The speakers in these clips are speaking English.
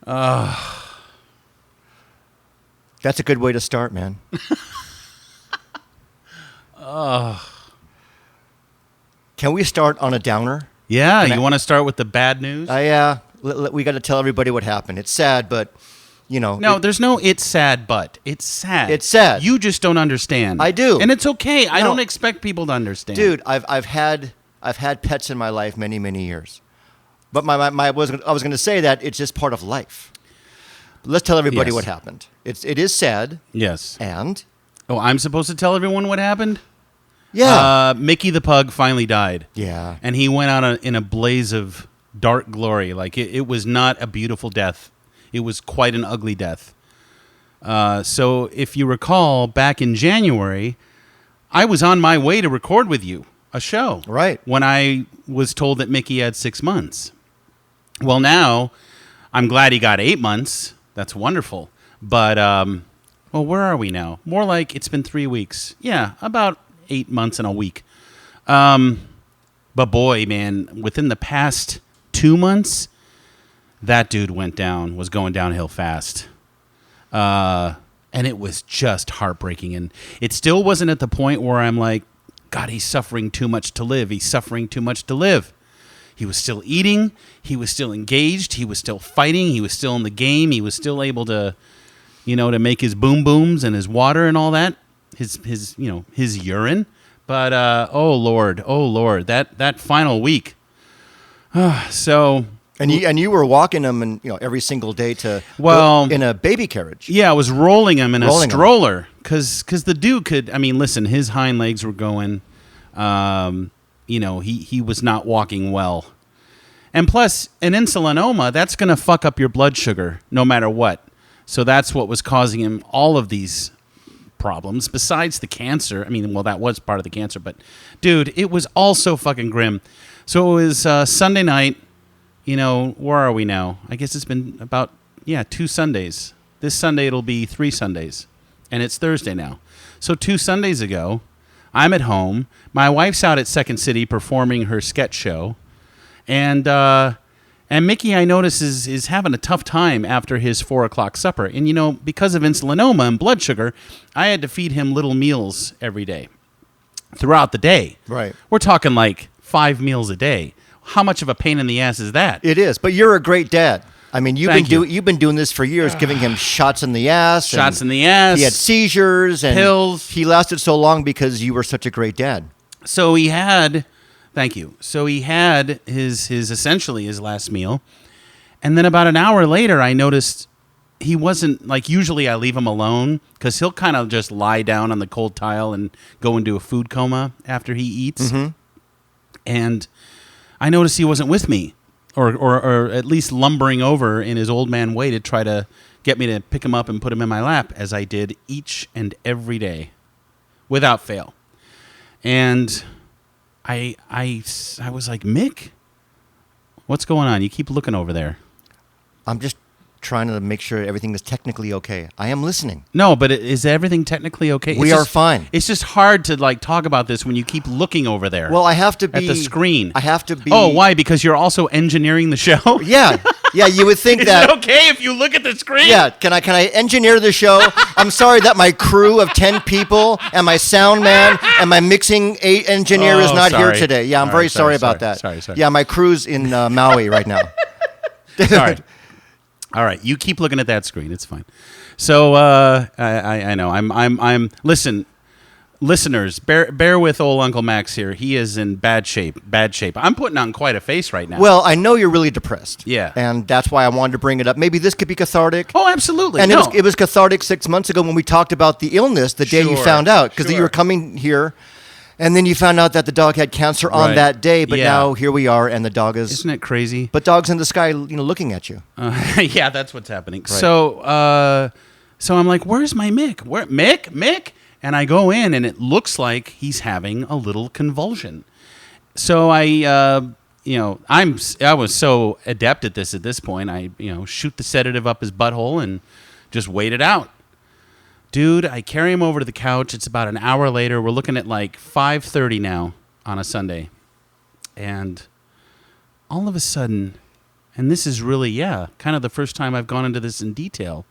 That's a good way to start, man. Can we start on a downer? Yeah, you want to start with the bad news? Yeah. We got to tell everybody what happened. It's sad, but, No, there's no it's sad, but. It's sad. It's sad. You just don't understand. I do. And it's okay. I don't expect people to understand. Dude, I've had pets in my life many, many years. But I was going to say that it's just part of life. But let's tell everybody what happened. It is sad. Yes. And? Oh, I'm supposed to tell everyone what happened? Yeah. Mickey the pug finally died. Yeah. And he went out in a blaze of dark glory. Like, it was not a beautiful death. It was quite an ugly death. So if you recall, back in January, I was on my way to record with you a show. Right. When I was told that Mickey had 6 months. Well, now, I'm glad he got 8 months. That's wonderful. But, where are we now? More like it's been 3 weeks. Yeah, about 8 months and a week. But boy, man, within the past 2 months, that dude was going downhill fast. And it was just heartbreaking. And it still wasn't at the point where I'm like, God, he's suffering too much to live. He's suffering too much to live. He was still eating. He was still engaged. He was still fighting. He was still in the game. He was still able to, to make his boom booms and his water and all that, his urine. But oh Lord, that final week. So. And you were walking him and every single day to in a baby carriage. Yeah, I was rolling him in a stroller because the dude could. I mean, listen, his hind legs were going. He was not walking well. And plus, an insulinoma, that's going to fuck up your blood sugar no matter what. So that's what was causing him all of these problems besides the cancer. I mean, well, that was part of the cancer. But, dude, it was all so fucking grim. So it was Sunday night. Where are we now? I guess it's been about, 2 Sundays. This Sunday it'll be 3 Sundays. And it's Thursday now. So 2 Sundays ago, I'm at home. My wife's out at Second City performing her sketch show. And Mickey, I notice, is having a tough time after his 4 o'clock supper. And, because of insulinoma and blood sugar, I had to feed him little meals every day throughout the day. Right. We're talking like 5 meals a day. How much of a pain in the ass is that? It is. But you're a great dad. I mean, you've been doing this for years, giving him shots in the ass. Shots in the ass. He had seizures and pills. He lasted so long because you were such a great dad. So he had, thank you. So he had his essentially his last meal, and then about an hour later, I noticed he wasn't like usually. I leave him alone because he'll kind of just lie down on the cold tile and go into a food coma after he eats, and I noticed he wasn't with me. Or at least lumbering over in his old man way to try to get me to pick him up and put him in my lap, as I did each and every day, without fail. And I was like, Mick, what's going on? You keep looking over there. I'm just trying to make sure everything is technically okay. I am listening. No, but is everything technically okay? We are fine. It's just hard to talk about this when you keep looking over there. Well, I have to be at the screen. I have to be. Oh, why? Because you're also engineering the show. Yeah. You would think is that. Is it okay if you look at the screen? Yeah. Can I engineer the show? I'm sorry that my crew of 10 people and my sound man and my mixing engineer is not here today. Yeah, I'm very sorry about that. Sorry. Yeah, my crew's in Maui right now. Sorry. All right, you keep looking at that screen. It's fine. So I know. I'm. Listen, listeners, bear with old Uncle Max here. He is in bad shape. I'm putting on quite a face right now. Well, I know you're really depressed. Yeah, and that's why I wanted to bring it up. Maybe this could be cathartic. Oh, absolutely. And it was cathartic 6 months ago when we talked about the illness the day you found out because you were coming here. And then you found out that the dog had cancer on that day, but now here we are, and the dog is... Isn't it crazy? But dog's in the sky, looking at you. Yeah, that's what's happening. Right. So I'm like, where's my Mick? Mick? And I go in, and it looks like he's having a little convulsion. So I was so adept at this point. I shoot the sedative up his butthole and just wait it out. Dude, I carry him over to the couch. It's about an hour later. We're looking at like 5:30 now on a Sunday. And all of a sudden, and this is really, kind of the first time I've gone into this in detail.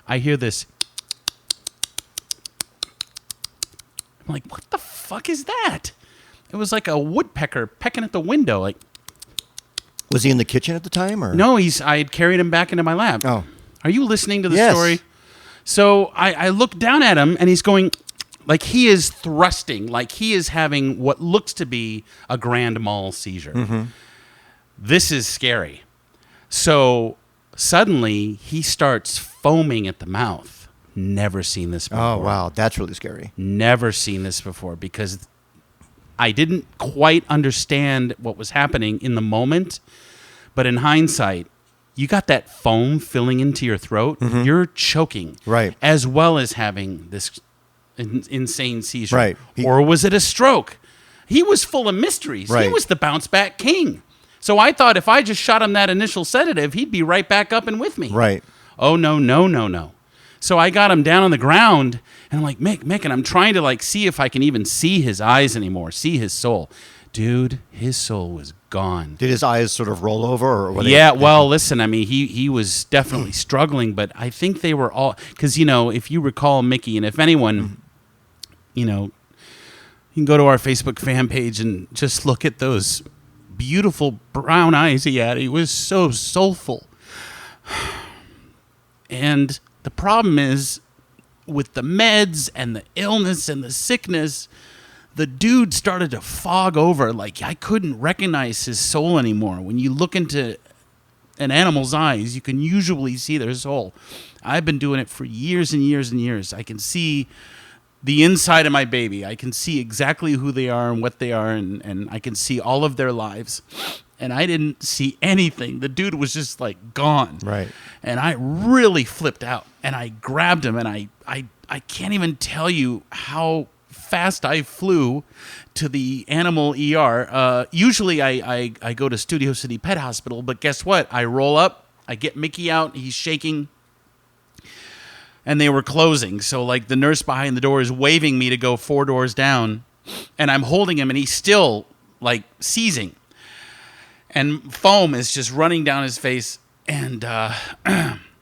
I hear this. I'm like, what the fuck is that? It was like a woodpecker pecking at the window. Like, was he in the kitchen at the time, or no? I had carried him back into my lab. Oh, are you listening to the yes. story? So I look down at him, and he's going, like he is thrusting, like he is having what looks to be a grand mal seizure. Mm-hmm. This is scary. So suddenly he starts foaming at the mouth. Never seen this before. Oh, wow. That's really scary. Never seen this before because I didn't quite understand what was happening in the moment. But in hindsight, you got that foam filling into your throat. Mm-hmm. You're choking. Right. As well as having this insane seizure. Right. Or was it a stroke? He was full of mysteries. Right. He was the bounce back king. So I thought if I just shot him that initial sedative, he'd be right back up and with me. Right. Oh, no. So I got him down on the ground, and I'm like, Mick, and I'm trying to like see if I can even see his eyes anymore, see his soul. Dude, his soul was gone. Did his eyes sort of roll over? Or were well, listen, I mean, he was definitely struggling, but I think they were all, because, if you recall Mickey, and if anyone, you can go to our Facebook fan page and just look at those beautiful brown eyes he had. He was so soulful. And the problem is, with the meds and the illness and the sickness, the dude started to fog over. Like, I couldn't recognize his soul anymore. When you look into an animal's eyes, you can usually see their soul. I've been doing it for years and years and years. I can see the inside of my baby. I can see exactly who they are and what they are, and I can see all of their lives. And I didn't see anything. The dude was just like gone. Right. And I really flipped out. And I grabbed him, and I can't even tell you how fast I flew to the animal ER. Usually I go to Studio City Pet Hospital, but guess what? I roll up, I get Mickey out, he's shaking, and they were closing. So like the nurse behind the door is waving me to go 4 doors down, and I'm holding him, and he's still like seizing. And foam is just running down his face, and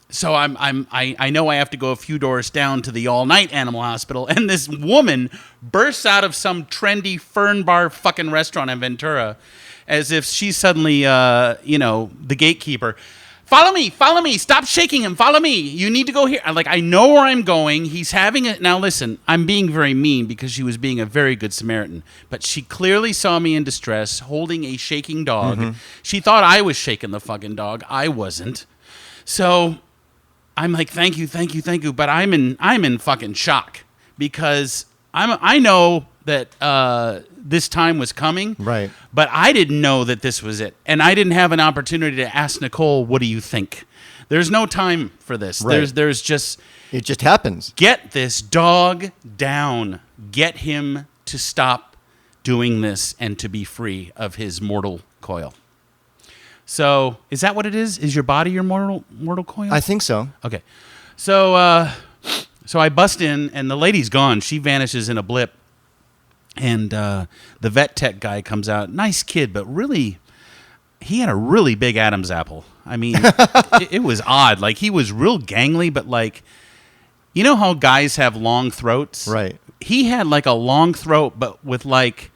so I know I have to go a few doors down to the all-night animal hospital, and this woman bursts out of some trendy Fern Bar fucking restaurant in Ventura, as if she's suddenly the gatekeeper. Follow me, stop shaking him, follow me, you need to go here. I know where I'm going. He's having it. Now listen, I'm being very mean because she was being a very good Samaritan, but she clearly saw me in distress holding a shaking dog. Mm-hmm. She thought I was shaking the fucking dog. I wasn't. So I'm like, thank you, but I'm in fucking shock because I know that this time was coming, right? But I didn't know that this was it, and I didn't have an opportunity to ask Nicole, "What do you think?" There's no time for this. Right. There's just it just happens. Get this dog down. Get him to stop doing this and to be free of his mortal coil. So, is that what it is? Is your body your mortal coil? I think so. Okay. So I bust in, and the lady's gone. She vanishes in a blip. And the vet tech guy comes out. Nice kid, but really, he had a really big Adam's apple. I mean, it was odd. Like, he was real gangly, but like, you know how guys have long throats? Right. He had like a long throat, but with like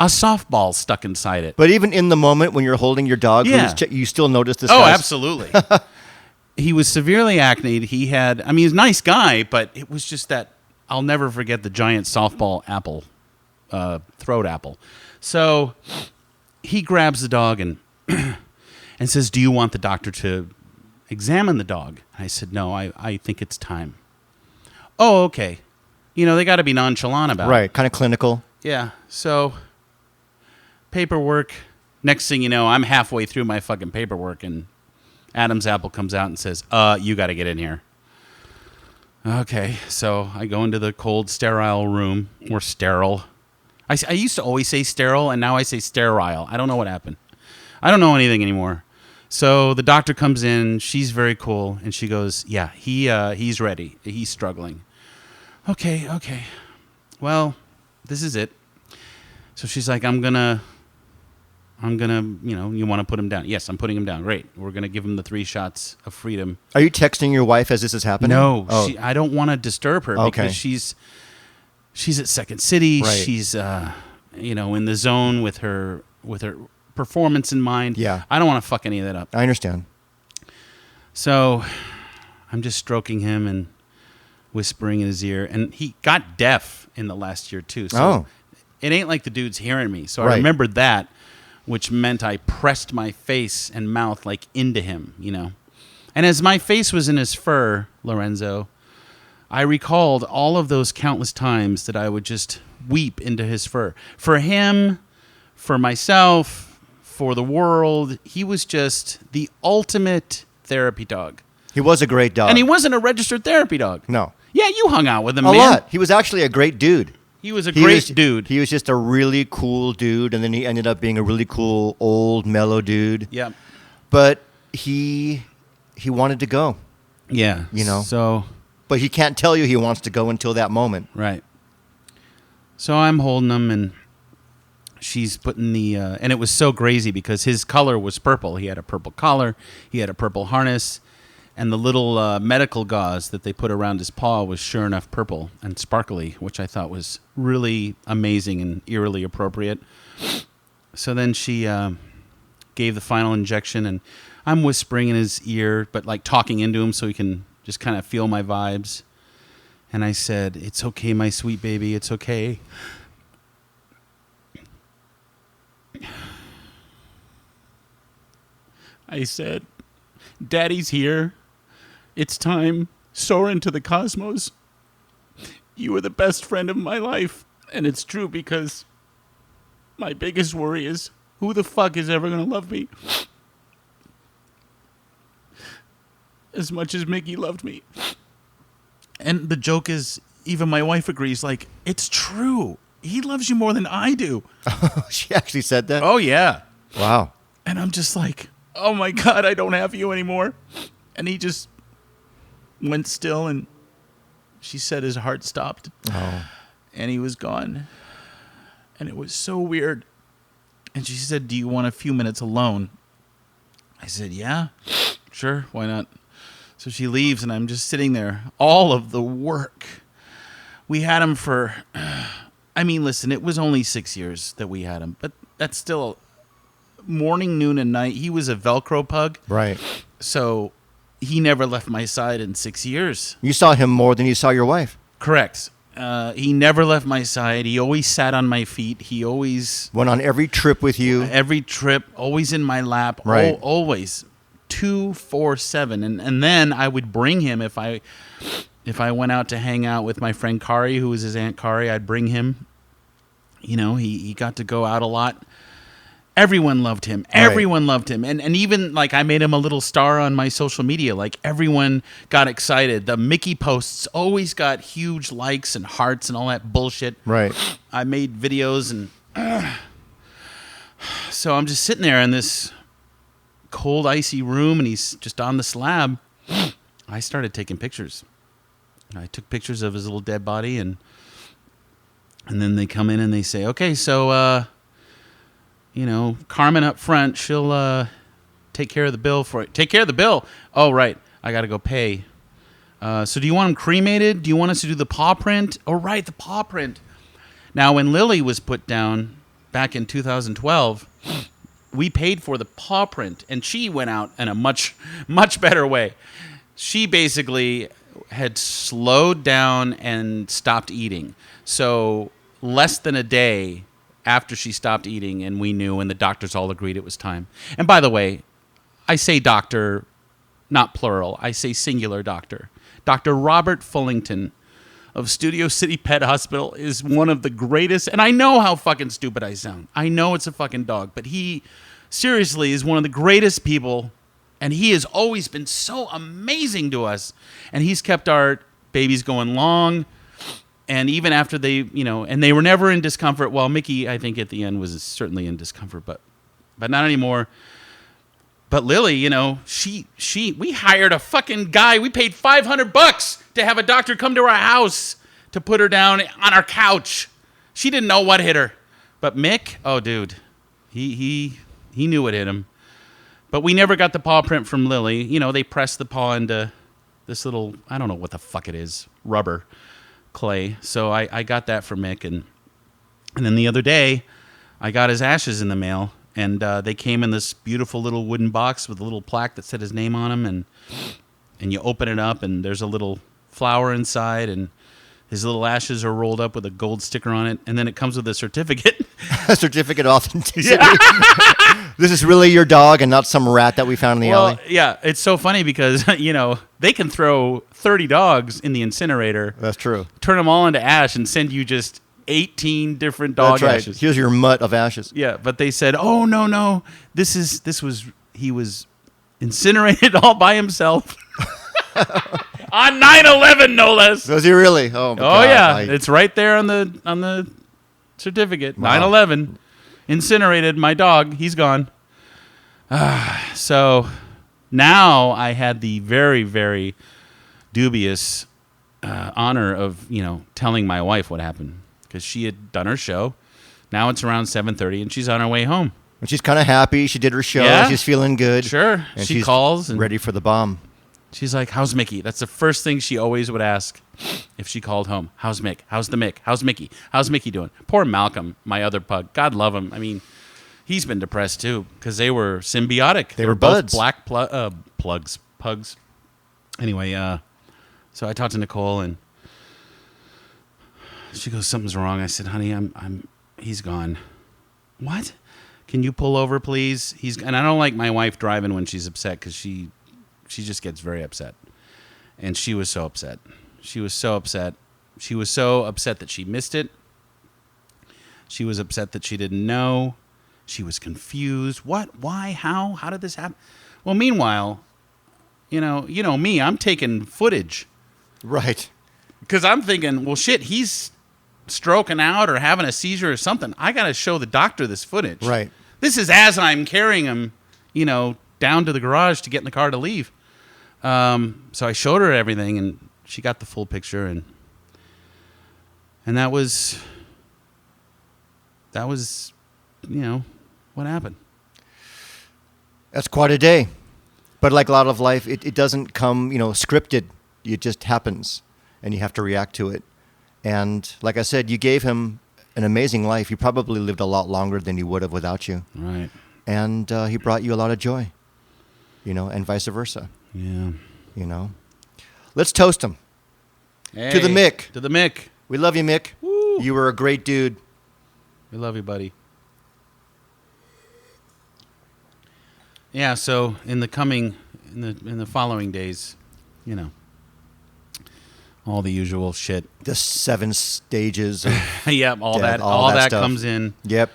a softball stuck inside it. But even in the moment when you're holding your dog, you still notice this. Oh, absolutely. He was severely acneed. He had, I mean, he's a nice guy, but it was just that, I'll never forget the giant softball apple, throat apple. So he grabs the dog and and says, "Do you want the doctor to examine the dog?" And I said, "No, I think it's time." Oh, okay. They got to be nonchalant about it. Right, kind of clinical. Yeah. So paperwork. Next thing you know, I'm halfway through my fucking paperwork, and Adam's apple comes out and says, you got to get in here." Okay, so I go into the cold, sterile room, or sterile. I used to always say sterile, and now I say sterile. I don't know what happened. I don't know anything anymore. So the doctor comes in. She's very cool, and she goes, "Yeah, he's ready. He's struggling." Okay. Well, this is it. So she's like, I'm gonna I'm going to, you want to put him down. Yes, I'm putting him down. Great. We're going to give him the 3 shots of freedom. Are you texting your wife as this is happening? No, I don't want to disturb her because she's at Second City. Right. She's, in the zone with her performance in mind. Yeah. I don't want to fuck any of that up. I understand. So I'm just stroking him and whispering in his ear. And he got deaf in the last year, too. So it ain't like the dude's hearing me. So I remembered that, which meant I pressed my face and mouth like into him, And as my face was in his fur, Lorenzo, I recalled all of those countless times that I would just weep into his fur. For him, for myself, for the world, he was just the ultimate therapy dog. He was a great dog. And he wasn't a registered therapy dog. No. Yeah, you hung out with him, a man. lot. He was actually a great dude. He was a great dude. He was just a really cool dude, and then he ended up being a really cool, old, mellow dude. Yeah. But he wanted to go. Yeah. So. But he can't tell you he wants to go until that moment. Right. So I'm holding him, and she's putting the... and it was so crazy because his color was purple. He had a purple collar. He had a purple harness. And the little medical gauze that they put around his paw was sure enough purple and sparkly, which I thought was really amazing and eerily appropriate. So then she gave the final injection, and I'm whispering in his ear, but like talking into him so he can just kind of feel my vibes. And I said, "It's okay, my sweet baby. It's okay." I said, "Daddy's here. It's time. Soar into the cosmos. You are the best friend of my life." And it's true because my biggest worry is who the fuck is ever going to love me as much as Mickey loved me. And the joke is, even my wife agrees, like, it's true. He loves you more than I do. She actually said that? Oh, yeah. Wow. And I'm just like, oh my God, I don't have you anymore. And he just went still, and she said his heart stopped. Oh. And he was gone. And it was so weird. And she said, "Do you want a few minutes alone?" I said, "Yeah, sure, why not?" So she leaves, and I'm just sitting there. All of the work. We had him for, listen, it was only 6 years that we had him, but that's still morning, noon, and night. He was a Velcro pug. Right. So he never left my side in 6 years. You saw him more than you saw your wife. Correct. He never left my side. He always sat on my feet. He always... went on every trip with you. Every trip, always in my lap. Right. Always. 24/7. And then I would bring him if I went out to hang out with my friend Kari, who was his Aunt Kari. I'd bring him. He got to go out a lot. Everyone loved him. Everyone loved him. And even, like, I made him a little star on my social media. Like, everyone got excited. The Mickey posts always got huge likes and hearts and all that bullshit. Right. I made videos, and so I'm just sitting there in this cold, icy room, and he's just on the slab. I started taking pictures. I took pictures of his little dead body, and then they come in and they say, "Okay, so... Carmen up front, she'll take care of the bill for it." Take care of the bill? Oh, right. I got to go pay. So do you want him cremated? Do you want us to do the paw print? Oh, right, the paw print. Now, when Lily was put down back in 2012, we paid for the paw print, and she went out in a much, much better way. She basically had slowed down and stopped eating. So less than a day after she stopped eating, and we knew, and the doctors all agreed it was time. And by the way, I say doctor, not plural. I say singular doctor. Dr. Robert Fullington of Studio City Pet Hospital is one of the greatest, and I know how fucking stupid I sound. I know it's a fucking dog, but he seriously is one of the greatest people, and he has always been so amazing to us. And he's kept our babies going long. And even after they, and they were never in discomfort. Well, Mickey, I think at the end was certainly in discomfort, but not anymore. But Lily, we hired a fucking guy. We paid $500 to have a doctor come to our house to put her down on our couch. She didn't know what hit her. But Mick, oh dude, he He knew what hit him. But we never got the paw print from Lily. You know, they pressed the paw into this little, I don't know what the fuck it is, rubber clay. So I got that for Mick. And then the other day, I got his ashes in the mail. And they came in this beautiful little wooden box with a little plaque that said his name on them. And you open it up, and there's a little flower inside, and his little ashes are rolled up with a gold sticker on it. And then it comes with a certificate. A certificate of authenticity. This is really your dog and not some rat that we found in the alley? Yeah, it's so funny because, you know, they can throw 30 dogs in the incinerator. That's true. Turn them all into ash and send you just 18 different dog That's right. ashes. Here's your mutt of ashes. Yeah, but they said, "Oh no, he was incinerated all by himself on 9/11, no less." Was he really? Oh, my God. Yeah, it's right there on the certificate. Wow. 9/11, incinerated my dog. He's gone. So now I had the very, very dubious honor of telling my wife what happened. Because she had done her show. Now it's around 7:30, and she's on her way home. And she's kind of happy. She did her show. Yeah. She's feeling good. Sure. And She she's calls. And ready for the bomb. she's like, "How's Mickey?" That's the first thing she always would ask if she called home. "How's Mick? How's the Mick? How's Mickey? How's Mickey doing?" Poor Malcolm, my other pug. God love him. I mean, he's been depressed, too, because they were symbiotic. They were both buds. black pugs. Anyway, so I talked to Nicole, and she goes, "Something's wrong." I said, "Honey, he's gone." "What? Can you pull over, please?" And I don't like my wife driving when she's upset because she just gets very upset. And she was so upset. She was so upset. She was so upset that she missed it. She was upset that she didn't know. She was confused. What? Why? How? How did this happen? Well, meanwhile, you know me. I'm taking footage Right. because I'm thinking, well, shit, he's stroking out or having a seizure or something. I got to show the doctor this footage. Right. This is as I'm carrying him, down to the garage to get in the car to leave. So I showed her everything, and she got the full picture, and that was what happened. That's quite a day. But like a lot of life, it doesn't come, scripted. It just happens, and you have to react to it. And like I said, you gave him an amazing life. He probably lived a lot longer than he would have without you. Right. And he brought you a lot of joy, and vice versa. Yeah. Let's toast him. Hey, To the Mick. To the Mick. We love you, Mick. Woo. You were a great dude. We love you, buddy. Yeah, so in the following days, all the usual shit. The 7 stages of Yep, all death, that stuff. comes in. Yep.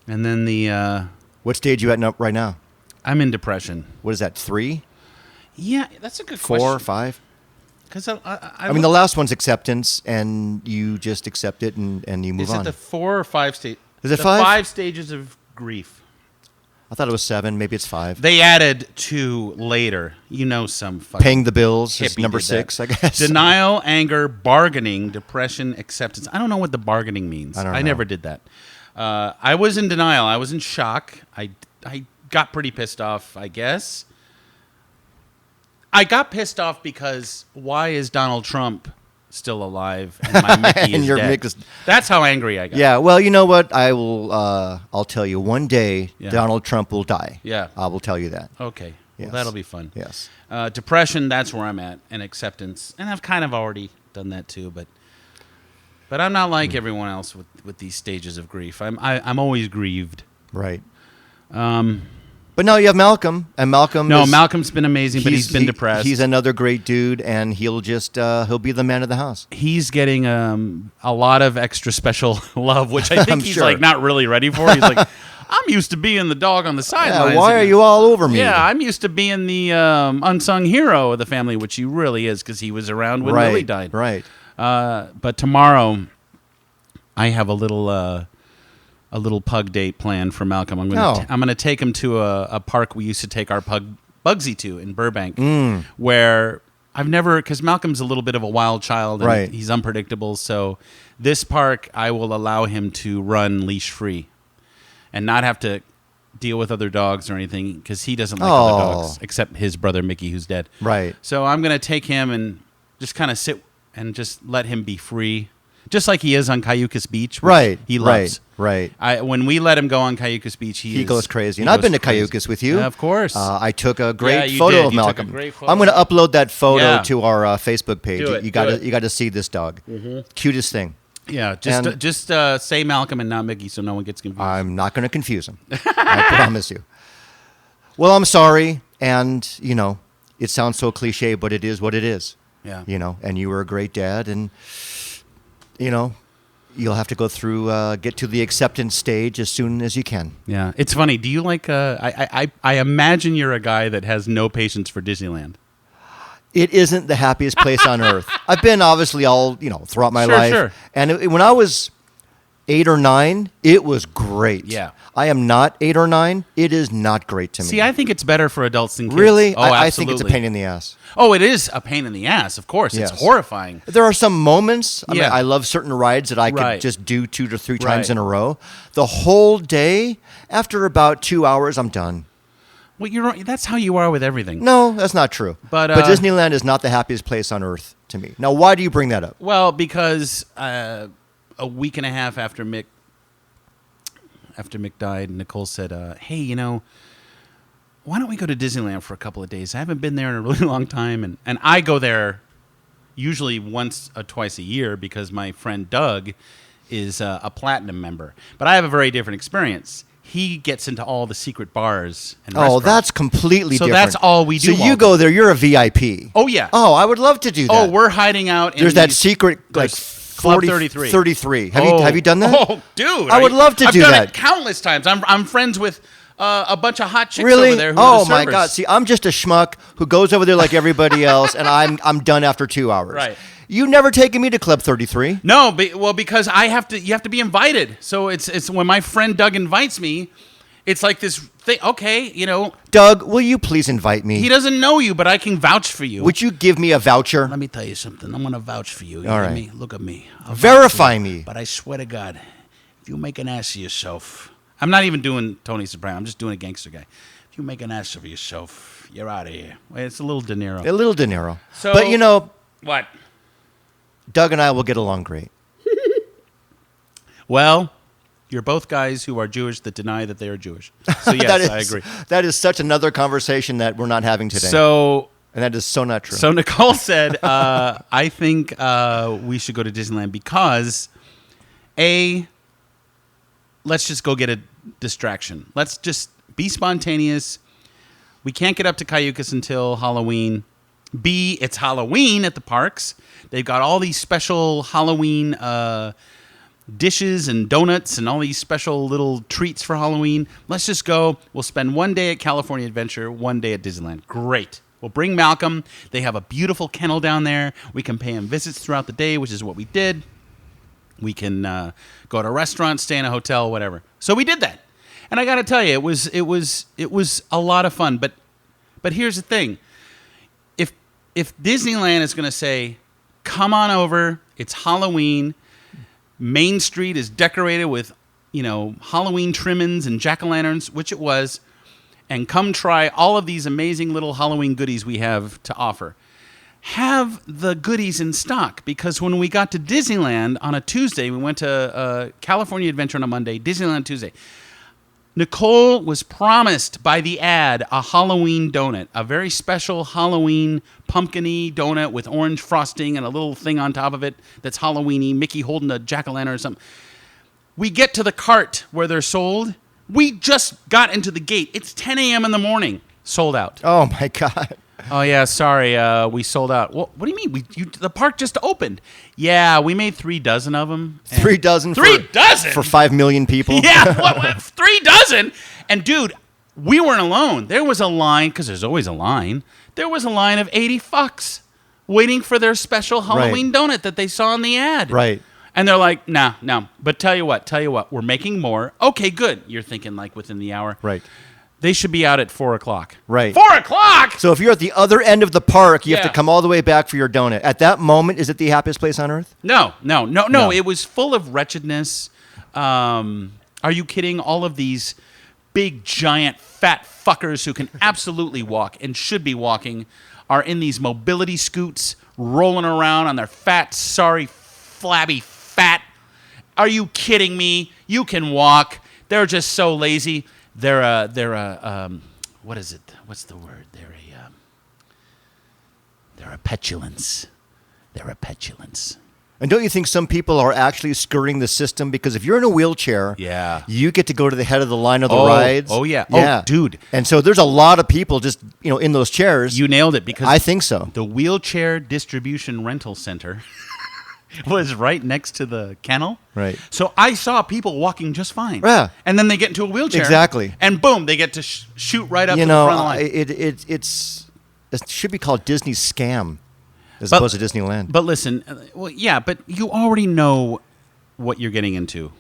And then What stage are you at right now? I'm in depression. What is that, 3, Yeah, that's a good 4, question. 5? Because I mean, the last one's acceptance, and you just accept it and you move is on. it the 4 or 5 stage? Is it the 5? 5 stages of grief. I thought it was 7. Maybe it's 5. They added 2 later. Some fucking Paying the bills is hippie number did 6, that. I guess. Denial, anger, bargaining, depression, acceptance. I don't know what the bargaining means. I don't know. never did that. I was in denial. I was in shock. I got pretty pissed off, I guess. I got pissed off because why is Donald Trump still alive and my Mickey And is your dead? Mick is- That's how angry I got. Yeah, well, you know what? I will. I'll tell you. One day, Yeah. Donald Trump will die. Yeah. I will tell you that. Okay. Yes. Well, that'll be fun. Yes. Depression, that's where I'm at, and acceptance. And I've kind of already done that too, but I'm not like everyone else with these stages of grief. I'm always grieved. Right. But now you have Malcolm, and Malcolm. Malcolm's been amazing, but he's been depressed. He's another great dude, and he'll be the man of the house. He's getting a lot of extra special love, which I think I'm he's sure. like not really ready for. He's like, I'm used to being the dog on the sidelines. Yeah, why are you all over me? Yeah, I'm used to being the unsung hero of the family, which he really is because he was around when Lily died. Right. But tomorrow, I have a little pug date planned for Malcolm. I'm gonna take him to a park we used to take our pug Bugsy to in Burbank, where I've never, because Malcolm's a little bit of a wild child and Right. he's unpredictable. So this park, I will allow him to run leash free and not have to deal with other dogs or anything because he doesn't like other Oh. dogs except his brother Mickey, who's dead. Right. So I'm gonna take him and just kind of sit and just let him be free, just like he is on Cayucas Beach. Which Right. He loves. Right. When we let him go on Cayucas Beach, He goes crazy. And I've been to Cayucas with you. Yeah, of course. I took a Yeah, great you photo did. of You took a Malcolm. great photo. I'm going to upload that photo Yeah. to our Facebook page. Do it, You do it. got to see this dog. Cutest thing. Yeah, And- just say Malcolm and not Mickey, so no one gets confused. I'm not going to confuse him. I promise you. Well, I'm sorry, and it sounds so cliche, but it is what it is. Yeah. And you were a great dad, and you'll have to go through, get to the acceptance stage as soon as you can. Yeah, it's funny. Do you like? I imagine you're a guy that has no patience for Disneyland. It isn't the happiest place on earth. I've been obviously all throughout my life, Sure. and when I was 8 or 9, it was great. Yeah. I am not 8 or 9. It is not great to me. See, I think it's better for adults than kids. Really, Oh, I think absolutely. it's a pain in the ass. Oh, it is a pain in the ass. Of course, Yes. it's horrifying. There are some moments. I mean, Yeah. I love certain rides that I could Right. just do 2 to 3 times Right. in a row. The whole day, after about 2 hours, I'm done. Well, you're right. That's how you are with everything. No, that's not true. But, Disneyland is not the happiest place on earth to me. Now, why do you bring that up? Well, because a week and a half after Mick died, Nicole said, "Hey, why don't we go to Disneyland for a couple of days? I haven't been there in a really long time, and I go there usually once or twice a year because my friend Doug is a platinum member. But I have a very different experience. He gets into all the secret bars and Oh, restaurants. that's completely So different. that's all we do So all you go there, you're a VIP. Oh, yeah. Oh, I would love to do that. Oh, we're hiding out in There's that these- secret, like, there's Club 40, 33. 33. Have you done that? Oh, dude. I would love to I've do done that. it countless times. I'm friends with a bunch of hot chicks Really? over there who are Oh the my servers. God! See, I'm just a schmuck who goes over there like everybody else, and I'm done after 2 hours. Right. You've never taken me to Club 33. No, because you have to be invited. So it's when my friend Doug invites me, it's like this thing. Okay, Doug, will you please invite me? he doesn't know you, but I can vouch for you. Would you give me a voucher? Let me tell you something. I'm gonna vouch for you. You All hear right. me? Look at me. I'll vouch Verify for you. me. But I swear to God, if you make an ass of yourself, I'm not even doing Tony Soprano. I'm just doing a gangster guy. If you make an ass of yourself, you're out of here. Well, it's a little De Niro. A little De Niro. So- But What? Doug and I will get along great. Well, you're both guys who are Jewish that deny that they are Jewish. So yes, I agree. That is such another conversation that we're not having today. So and that is so not true. So Nicole said, I think we should go to Disneyland because, let's just go get a distraction. Let's just be spontaneous. We can't get up to Cayucas until Halloween. B, it's Halloween at the parks. They've got all these special Halloween dishes and donuts and all these special little treats for Halloween. Let's just go. We'll spend one day at California Adventure, one day at Disneyland. Great. We'll bring Malcolm. They have a beautiful kennel down there. We can pay him visits throughout the day, which is what we did. We can go to a restaurant, stay in a hotel, whatever. So we did that. And I got to tell you, it was a lot of fun. But here's the thing. If Disneyland is going to say, come on over, it's Halloween, Main Street is decorated with, Halloween trimmings and jack-o'-lanterns, which it was, and come try all of these amazing little Halloween goodies we have to offer. Have the goodies in stock, because when we got to Disneyland on a Tuesday, we went to California Adventure on a Monday, Disneyland Tuesday. Nicole was promised by the ad a Halloween donut, a very special Halloween pumpkin-y donut with orange frosting and a little thing on top of it that's Halloween-y, Mickey holding a jack-o'-lantern or something. We get to the cart where they're sold. We just got into the gate. It's 10 a.m. in the morning. Sold out. Oh, my God. Oh, yeah, sorry, we sold out. Well, what do you mean? The park just opened. Yeah, we made 3 dozen of them. 3 dozen 3 dozen? for 5 million people? Yeah, what, 3 dozen? And, dude, we weren't alone. There was a line, because there's always a line. There was a line of 80 fucks waiting for their special Halloween donut that they saw in the ad. Right. And they're like, no. But tell you what, we're making more. Okay, good. You're thinking like within the hour. Right. They should be out at 4 o'clock. Right. 4 o'clock? So if you're at the other end of the park, you have Yeah. to come all the way back for your donut. At that moment, is it the happiest place on earth? No. No. It was full of wretchedness. Are you kidding? All of these big, giant, fat fuckers who can absolutely walk and should be walking are in these mobility scoots, rolling around on their fat, sorry, flabby fat. Are you kidding me? You can walk. They're just so lazy. They're what is it? What's the word? They're a petulance. They're a petulance. And don't you think some people are actually skirting the system? Because if you're in a wheelchair, Yeah. you get to go to the head of the line of the rides. Oh, yeah. Yeah. Oh, dude. And so there's a lot of people just, in those chairs. You nailed it because I think so. the wheelchair distribution rental center was right next to the kennel. Right. So I saw people walking just fine. Yeah. And then they get into a wheelchair. Exactly. And boom, they get to shoot right up to the front of the line. It should be called Disney Scam as opposed to Disneyland. But listen, but you already know what you're getting into.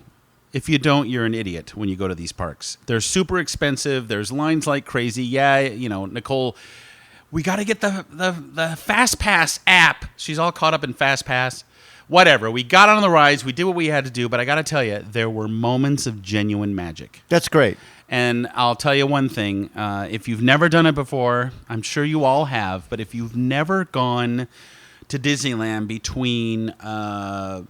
If you don't, you're an idiot when you go to these parks. They're super expensive. There's lines like crazy. Yeah, Nicole, we got to get the Fast Pass app. She's all caught up in Fast Pass. Whatever. We got on the rides. We did what we had to do. But I got to tell you, there were moments of genuine magic. That's great. And I'll tell you one thing. If you've never done it before, I'm sure you all have. But if you've never gone to Disneyland between, now,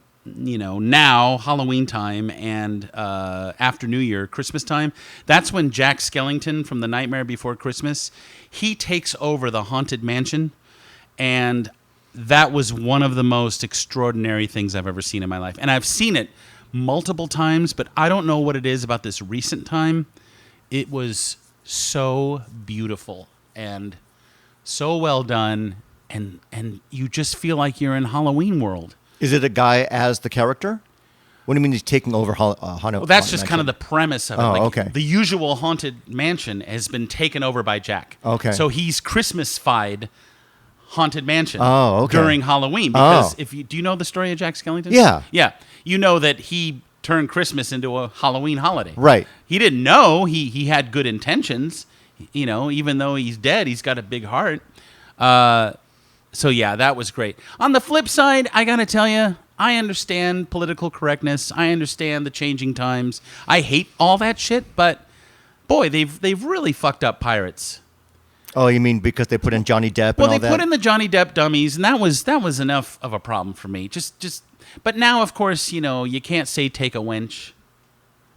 Halloween time, and after New Year, Christmas time, that's when Jack Skellington from The Nightmare Before Christmas, he takes over the Haunted Mansion. And that was one of the most extraordinary things I've ever seen in my life. And I've seen it multiple times, but I don't know what it is about this recent time. It was so beautiful and so well done, and you just feel like you're in Halloween world. Is it a guy as the character? What do you mean he's taking over Haunted? Well, that's just kind of the premise of it. Oh, okay. The usual Haunted Mansion has been taken over by Jack. Okay. So he's Christmas-fied Haunted Mansion during Halloween. Because do you know the story of Jack Skellington? Yeah. Yeah. You know that he turned Christmas into a Halloween holiday. Right. He didn't know. He had good intentions. Even though he's dead, he's got a big heart. So yeah, that was great. On the flip side, I got to tell you, I understand political correctness. I understand the changing times. I hate all that shit, but boy, they've really fucked up pirates. Oh, you mean because they put in Johnny Depp and all that? Well, they put in the Johnny Depp dummies, and that was enough of a problem for me. But now, of course, you can't say take a wench.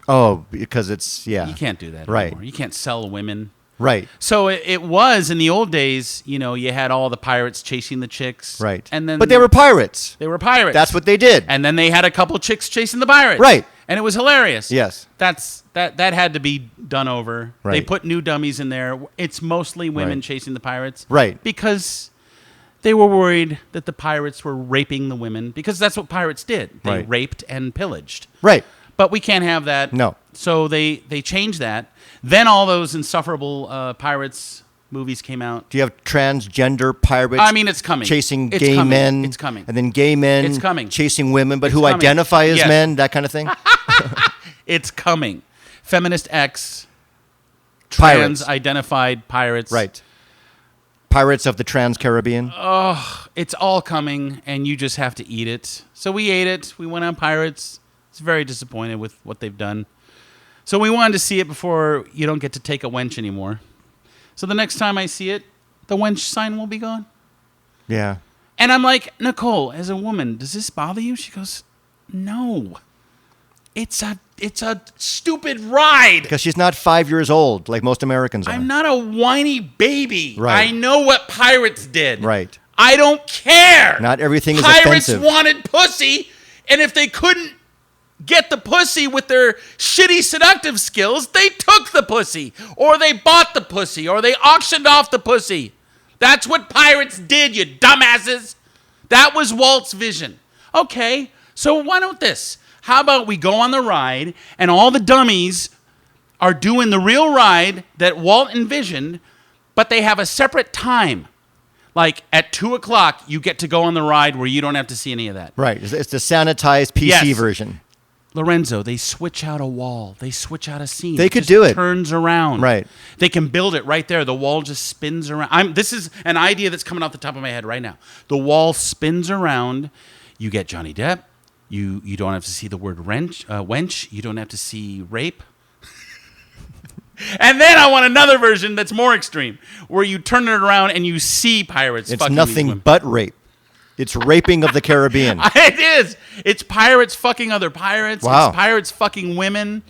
Oh, because it's, yeah. You can't do that Right. anymore. You can't sell women. Right. So it was in the old days, you had all the pirates chasing the chicks. Right. And then but they were pirates. They were pirates. That's what they did. And then they had a couple chicks chasing the pirates. Right. And it was hilarious. Yes. That had to be done over. Right. They put new dummies in there. It's mostly women Right. chasing the pirates. Right. Because they were worried that the pirates were raping the women, because that's what pirates did. They Right. raped and pillaged. Right. But we can't have that. No. So they changed that. Then all those insufferable pirates movies came out. Do you have transgender pirates? I mean, it's coming. Chasing It's gay coming. men. It's coming. And then gay men It's coming. chasing women, but It's who coming. identify as Yes. men, that kind of thing? It's coming. Feminist X, Pirates. trans-identified pirates. Right. Pirates of the Trans-Caribbean. It's all coming, and you just have to eat it. So we ate it. We went on Pirates. It's very disappointed with what they've done. So we wanted to see it before you don't get to take a wench anymore. So the next time I see it, the wench sign will be gone. Yeah. And I'm like, Nicole, as a woman, does this bother you? She goes, no. It's a stupid ride. Because she's not 5 years old like most Americans are. I'm not a whiny baby. Right. I know what pirates did. Right. I don't care. Not everything is Pirates offensive. wanted pussy, and if they couldn't get the pussy with their shitty seductive skills, they took the pussy, or they bought the pussy, or they auctioned off the pussy. That's what pirates did, you dumbasses. That was Walt's vision. Okay, so why don't this? How about we go on the ride, and all the dummies are doing the real ride that Walt envisioned, but they have a separate time. Like at 2:00, you get to go on the ride where you don't have to see any of that. Right. It's the sanitized PC Yes. version. Lorenzo, they switch out a wall. They switch out a scene. They could just do it. Turns around. Right. They can build it right there. The wall just spins around. This is an idea that's coming off the top of my head right now. The wall spins around. You get Johnny Depp. You don't have to see the word wench. You don't have to see rape. And then I want another version that's more extreme, where you turn it around and you see pirates It's fucking these nothing women. but rape. It's raping of the Caribbean. It is. It's pirates fucking other pirates. Wow. It's pirates fucking women.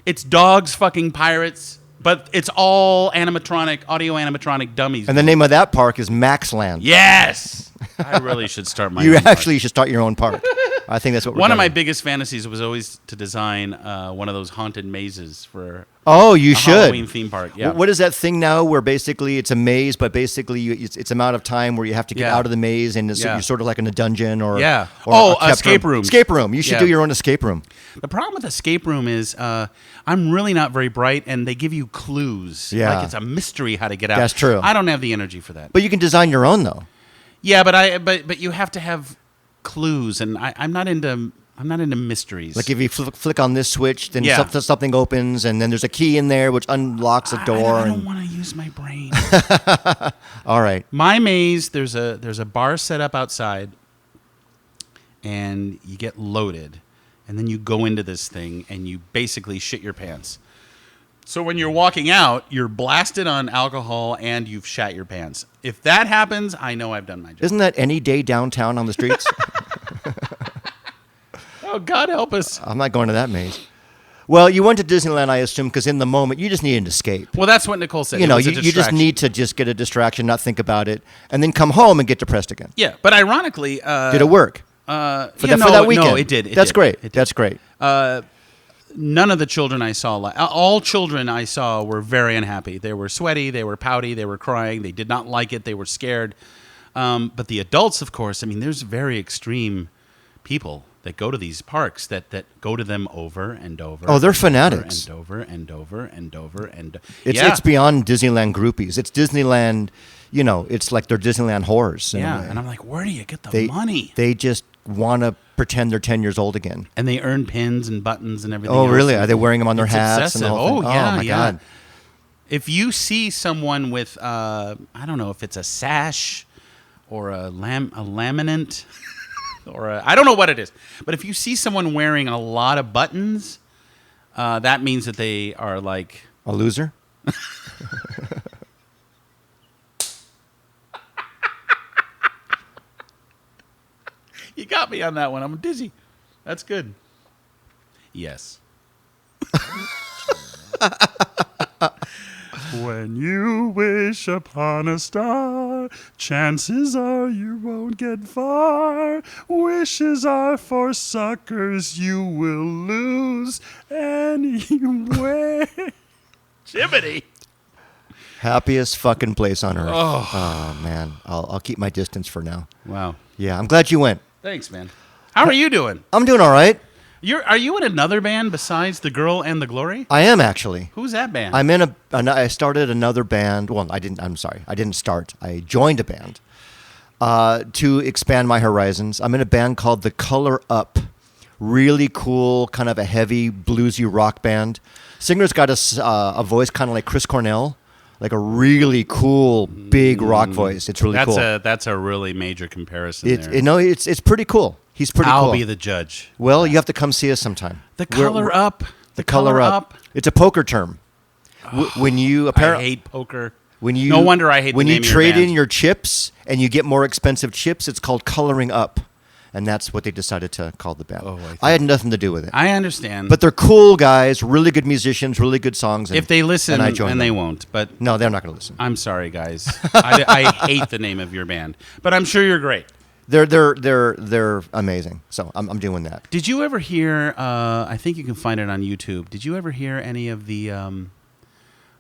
It's dogs fucking pirates. But it's all animatronic, audio animatronic dummies. And the name of that park is Maxland. Yes. I really should start my You own actually park. should start your own park. I think that's what we're One of my doing. biggest fantasies was always to design one of those haunted mazes for Oh, you a should. Halloween theme park. Yeah. What is that thing now where basically it's a maze, but basically it's amount of time where you have to get Yeah. out of the maze and Yeah. you're sort of like in a dungeon or Yeah. or Oh, a kept escape room. rooms. Escape room. You should Yeah. do your own escape room. The problem with escape room is I'm really not very bright, and they give you clues. Yeah. Like it's a mystery how to get out. That's true. I don't have the energy for that. But you can design your own though. Yeah, but you have to have clues, and I'm not into mysteries. Like if you flick on this switch, then Yeah. something opens, and then there's a key in there which unlocks a door. I don't and want to use my brain. all right, My maze, there's a bar set up outside, and you get loaded, and then you go into this thing, and you basically shit your pants. So when you're walking out, you're blasted on alcohol, and you've shat your pants. If that happens, I know I've done my job. isn't that any day downtown on the streets? Oh, God help us. I'm not going to that maze. Well, you went to Disneyland, I assume, because in the moment you just need an escape. Well, that's what Nicole said. You It know, was a you just distraction. need to just get a distraction, not think about it, and then come home and get depressed again. Yeah, but ironically... Did it work? For For that weekend? No, it did. That's great. It did. That's great. None of the children I saw, all children I saw were very unhappy. They were sweaty, they were pouty, they were crying, they did not like it, they were scared. But the adults, of course, I mean, there's very extreme people that go to these parks that go to them over and over. Oh, they're and fanatics. Over and over and over and over. It's beyond Disneyland groupies. It's Disneyland, you know, it's like they're Disneyland whores. in a Yeah, way. and I'm like, where do you get the money? They just want to pretend they're 10 years old again. And they earn pins and buttons and everything. Oh, else. really? Are they wearing them on their It's hats? And the obsessive. whole thing? Oh, yeah, my yeah. God. If you see someone with, I don't know if it's a sash or a laminate or I don't know what it is, but if you see someone wearing a lot of buttons, that means that they are like A loser? You got me on that one. I'm dizzy. That's good. Yes. When you wish upon a star, chances are you won't get far. Wishes are for suckers, you will lose anyway. Jiminy. Happiest fucking place on earth. Oh man. I'll keep my distance for now. Wow. Yeah, I'm glad you went. Thanks, man. How are you doing? I'm doing all right. Are you in another band besides The Girl and the Glory? I am actually. Who's that band? I'm in I started another band. Well, I'm sorry. I didn't start. I joined a band to expand my horizons. I'm in a band called The Color Up. Really cool, kind of a heavy bluesy rock band. Singer's got a voice kind of like Chris Cornell, like a really cool big rock voice. It's really cool. That's a really major comparison there. It's pretty cool. He's pretty I'll cool. be the judge. Well, you have to come see us sometime. The Color Up. The Color Up. It's a poker term. When you I apparently hate poker. when you No wonder I hate when the you name of your trade in band. your chips and you get more expensive chips, it's called coloring up, and that's what they decided to call the band. Oh, I had nothing to do with it. I understand. But they're cool guys, really good musicians, really good songs. And, if they listen, and I joined they them. won't. But No, they're not going to listen. I'm sorry, guys. I hate the name of your band. But I'm sure you're great. They're amazing. So I'm doing that. Did you ever hear? I think you can find it on YouTube. Did you ever hear any of the?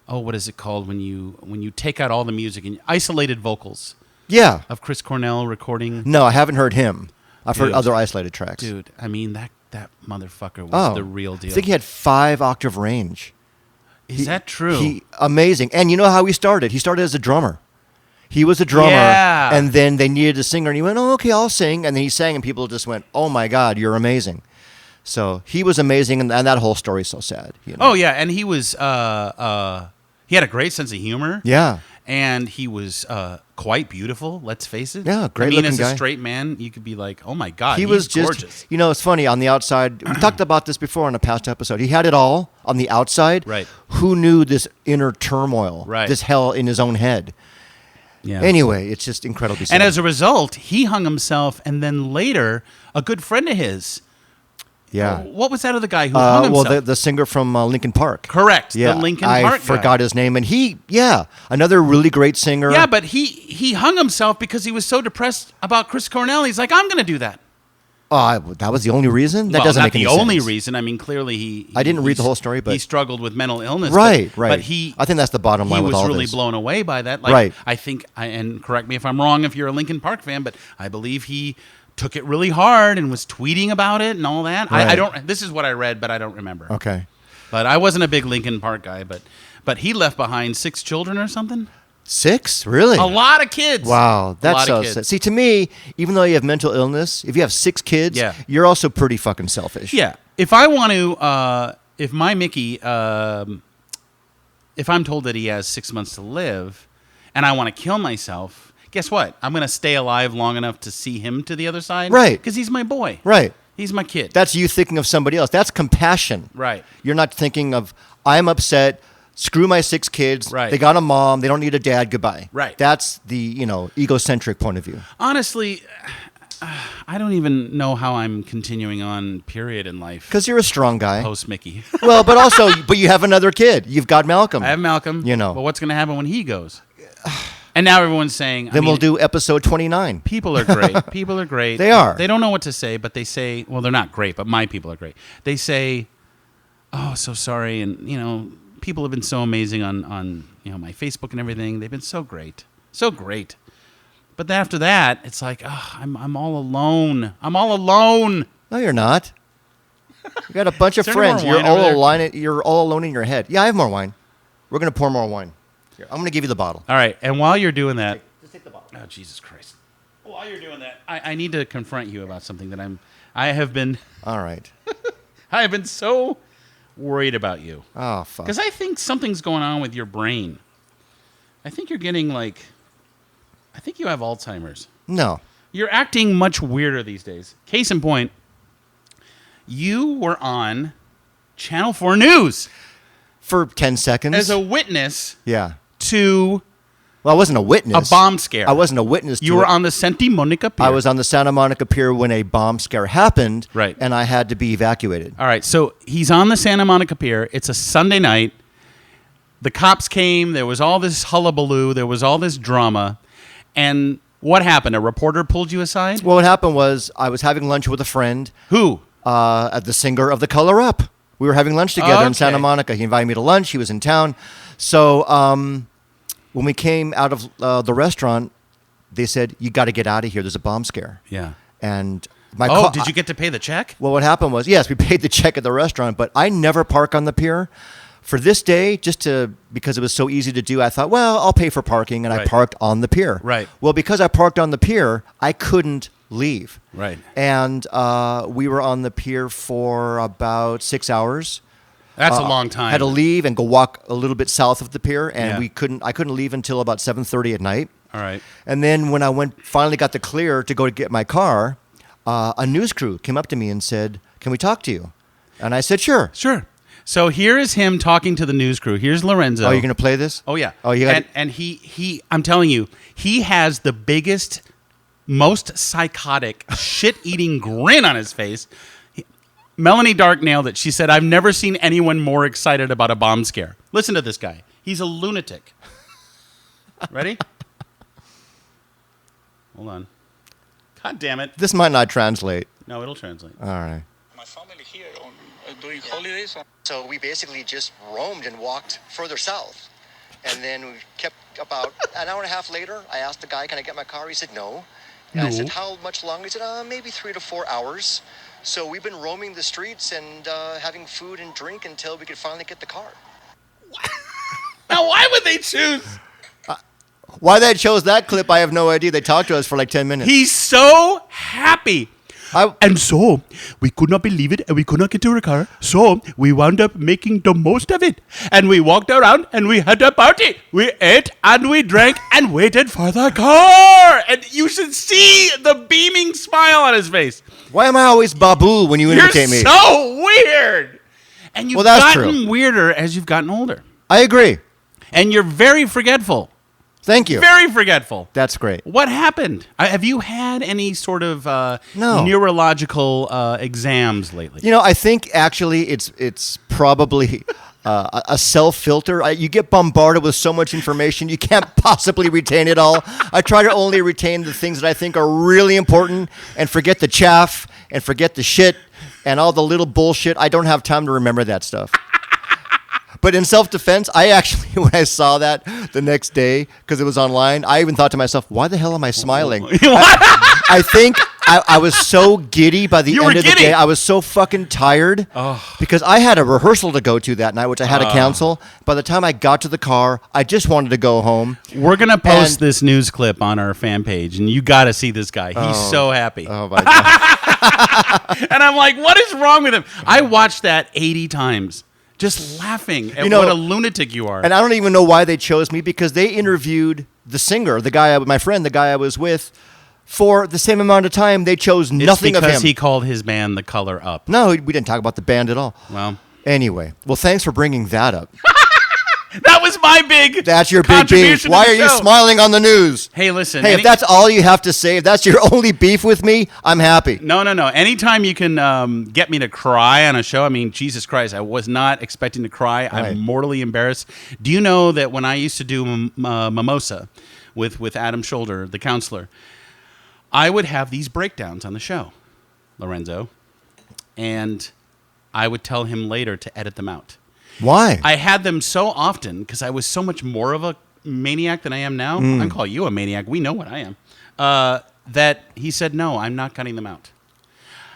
What is it called when you take out all the music and isolated vocals Yeah. of Chris Cornell recording? No, I haven't heard him. I've heard Dude. other isolated tracks. Dude, I mean that motherfucker was the real deal. I think he had 5-octave range. Is that true? Amazing. And you know how he started? He started as a drummer. He was a drummer, Yeah. and then they needed a singer, and he went, "Oh, okay, I'll sing." And then he sang, and people just went, "Oh my God, you're amazing!" So he was amazing, and that whole story is so sad. You know? Oh yeah, and he was he had a great sense of humor. Yeah. And he was quite beautiful. Let's face it. Yeah, great I mean, looking as a guy. straight man, you could be like, "Oh my God, He he's was just gorgeous." You know, it's funny on the outside. We talked about this before on a past episode. He had it all on the outside. Right. Who knew this inner turmoil? Right. This hell in his own head. Yeah. Anyway, it's just incredibly sad. And as a result, he hung himself, and then later, a good friend of his. yeah. What was that other guy who hung himself? Well, the singer from Linkin Park. Correct. Yeah, The Linkin I Park forgot guy. his name, and another really great singer. Yeah, but he hung himself because he was so depressed about Chris Cornell. He's like, I'm going to do that. That was the only reason. That Well, doesn't not make any the sense. only reason. I mean, clearly I didn't read the whole story, but he struggled with mental illness. Right. But I think that's the bottom line he with was all really this. blown away by that. Like, Right. I think, and correct me if I'm wrong if you're a Linkin Park fan, but I believe he took it really hard and was tweeting about it and all that. I Right. don't. This is what I read, but I don't remember. Okay. But I wasn't a big Linkin Park guy. But he left behind 6 children or something. 6? Really? A lot of kids. Wow, that's lot so of kids. sad. See, to me, even though you have mental illness, if you have 6 kids, Yeah. you're also pretty fucking selfish. Yeah. If I want to, if my Mickey, if I'm told that he has 6 months to live, and I want to kill myself, guess what? I'm going to stay alive long enough to see him to the other side. Right. Because he's my boy. Right. He's my kid. That's you thinking of somebody else. That's compassion. Right. You're not thinking of, I'm upset, screw my 6 kids. Right. They got a mom. They don't need a dad. Goodbye. Right. That's the, egocentric point of view. Honestly, I don't even know how I'm continuing on, period, in life. Because you're a strong guy. Post Mickey. Well, but you have another kid. You've got Malcolm. I have Malcolm. You know. But what's going to happen when he goes? And now everyone's saying, Then we'll do episode 29. People are great. People are great. They are. They don't know what to say, but they say, well, they're not great, but my people are great. They say, oh, so sorry. And, people have been so amazing on my Facebook and everything. They've been so great. So great. But then after that, it's like, oh, I'm all alone. I'm all alone. No, you're not. You got a bunch of Is there any friends. more You're wine over all there? alone. You're all alone in your head. Yeah, I have more wine. We're gonna pour more wine. Here, I'm gonna give you the bottle. All right. And while you're doing that, Just take the bottle. oh, Jesus Christ. While you're doing that, I need to confront you about something that I have been All right. so worried about you. Oh fuck. Because I think something's going on with your brain. I think you're getting I think you have Alzheimer's. No. You're acting much weirder these days. Case in point, you were on Channel 4 News For 10 seconds. as a witness yeah. to Well, I wasn't a witness. a bomb scare. I wasn't a witness. You to were it. on the Santa Monica Pier. I was on the Santa Monica Pier when a bomb scare happened. Right. And I had to be evacuated. All right, so he's on the Santa Monica Pier. It's a Sunday night. The cops came. There was all this hullabaloo. There was all this drama. And what happened? A reporter pulled you aside? Well, what happened was I was having lunch with a friend, Who? at the singer of the Color Up. We were having lunch together in Santa Okay. Monica. He invited me to lunch. He was in town. So when we came out of the restaurant, they said, you got to get out of here. There's a bomb scare. Yeah. And Did you get to pay the check? Well, what happened was, yes, we paid the check at the restaurant, but I never park on the pier. For this day, because it was so easy to do, I thought, well, I'll pay for parking, and I Right. parked on the pier. Right. Well, because I parked on the pier, I couldn't leave. Right. And we were on the pier for about 6 hours. That's a long time. Had to leave and go walk a little bit south of the pier, and Yeah. I couldn't leave until about 7:30 at night. All right. And then when I finally got the clear to go to get my car, a news crew came up to me and said, "Can we talk to you?" And I said, "Sure." Sure. So here is him talking to the news crew. Here's Lorenzo. Oh, you're gonna play this? Oh, yeah. Oh, you got. And he I'm telling you, he has the biggest, most psychotic, shit-eating grin on his face. Melanie Dark nailed it. She said, I've never seen anyone more excited about a bomb scare. Listen to this guy. He's a lunatic. Ready? Hold on. God damn it. This might not translate. No, it'll translate. All right. My family here on during holidays. So we basically just roamed and walked further south. And then we kept about an hour and a half later, I asked the guy, can I get my car? He said, no. And I said, how much longer? He said, maybe 3 to 4 hours. So we've been roaming the streets and having food and drink until we could finally get the car. Now, why would they choose? Why they chose that clip, I have no idea. They talked to us for like 10 minutes. He's so happy. And so we could not believe it, and we could not get to our car. So we wound up making the most of it. And we walked around and we had a party. We ate and we drank and waited for the car. And you should see the beaming smile on his face. Why am I always Babu when you imitate me? You're so weird. And you've gotten weirder as you've gotten older. I agree. And you're very forgetful. Thank you. Very forgetful. That's great. What happened? Have you had any sort of No. neurological exams lately? You know, I think actually it's probably a self-filter. You get bombarded with so much information, you can't possibly retain it all. I try to only retain the things that I think are really important and forget the chaff and forget the shit and all the little bullshit. I don't have time to remember that stuff. But in self-defense, I actually, when I saw that the next day, because it was online, I even thought to myself, why the hell am I smiling? I think I was so giddy by the end of the day. I was so fucking tired because I had a rehearsal to go to that night, which I had to cancel. By the time I got to the car, I just wanted to go home. We're going to post this news clip on our fan page, and you got to see this guy. He's so happy. Oh, my God. And I'm like, what is wrong with him? I watched that 80 times. Just laughing at what a lunatic you are. And I don't even know why they chose me, because they interviewed the singer, the guy, my friend, the guy I was with, for the same amount of time. They chose nothing of him. Because he called his band The Color Up. No, we didn't talk about the band at all. Well. Anyway, thanks for bringing that up. That was my big That's your big beef. Why are you smiling on the news? Hey, listen. Hey, if that's all you have to say, if that's your only beef with me, I'm happy. No. Anytime you can get me to cry on a show, I mean, Jesus Christ, I was not expecting to cry. Right. I'm mortally embarrassed. Do you know that when I used to do Mimosa with Adam Shoulder, the counselor, I would have these breakdowns on the show, Lorenzo, and I would tell him later to edit them out. Why? I had them so often because I was so much more of a maniac than I am now. I call you a maniac. We know what I am. That he said, no, I'm not cutting them out.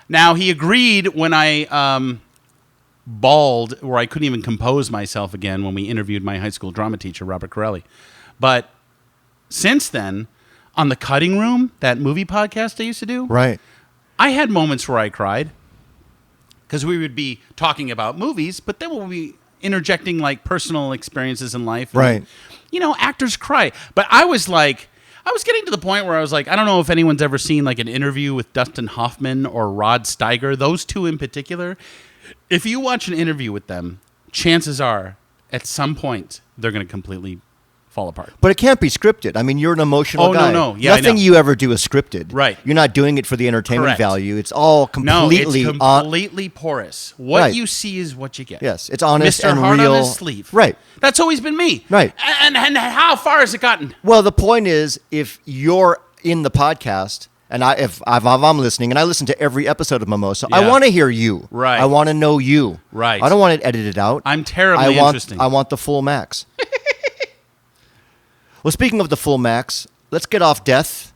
Now, he agreed when I bawled, where I couldn't even compose myself again when we interviewed my high school drama teacher, Robert Corelli. But since then, on The Cutting Room, that movie podcast I used to do, Right. I had moments where I cried because we would be talking about movies, but then we'll be interjecting like personal experiences in life. Right. And, you know, actors cry. But I was getting to the point where I was like, I don't know if anyone's ever seen like an interview with Dustin Hoffman or Rod Steiger, those two in particular. If you watch an interview with them, chances are at some point they're going to completely fall apart. But it can't be scripted. I mean, you're an emotional guy. No. Yeah, Nothing you ever do is scripted. Right. You're not doing it for the entertainment Correct. value. It's all completely it's completely porous. What Right. you see is what you get. Yes, it's honest Mr. and Heart real. on his sleeve. Right. That's always been me. Right. And how far has it gotten? Well, the point is, if you're in the podcast, and if I'm listening, and I listen to every episode of Mimosa, I Yeah. want to hear you. Right. I want to know you. Right. I don't want it edited out. I'm terribly interesting. I want the full max. Well, speaking of the full max, let's get off death,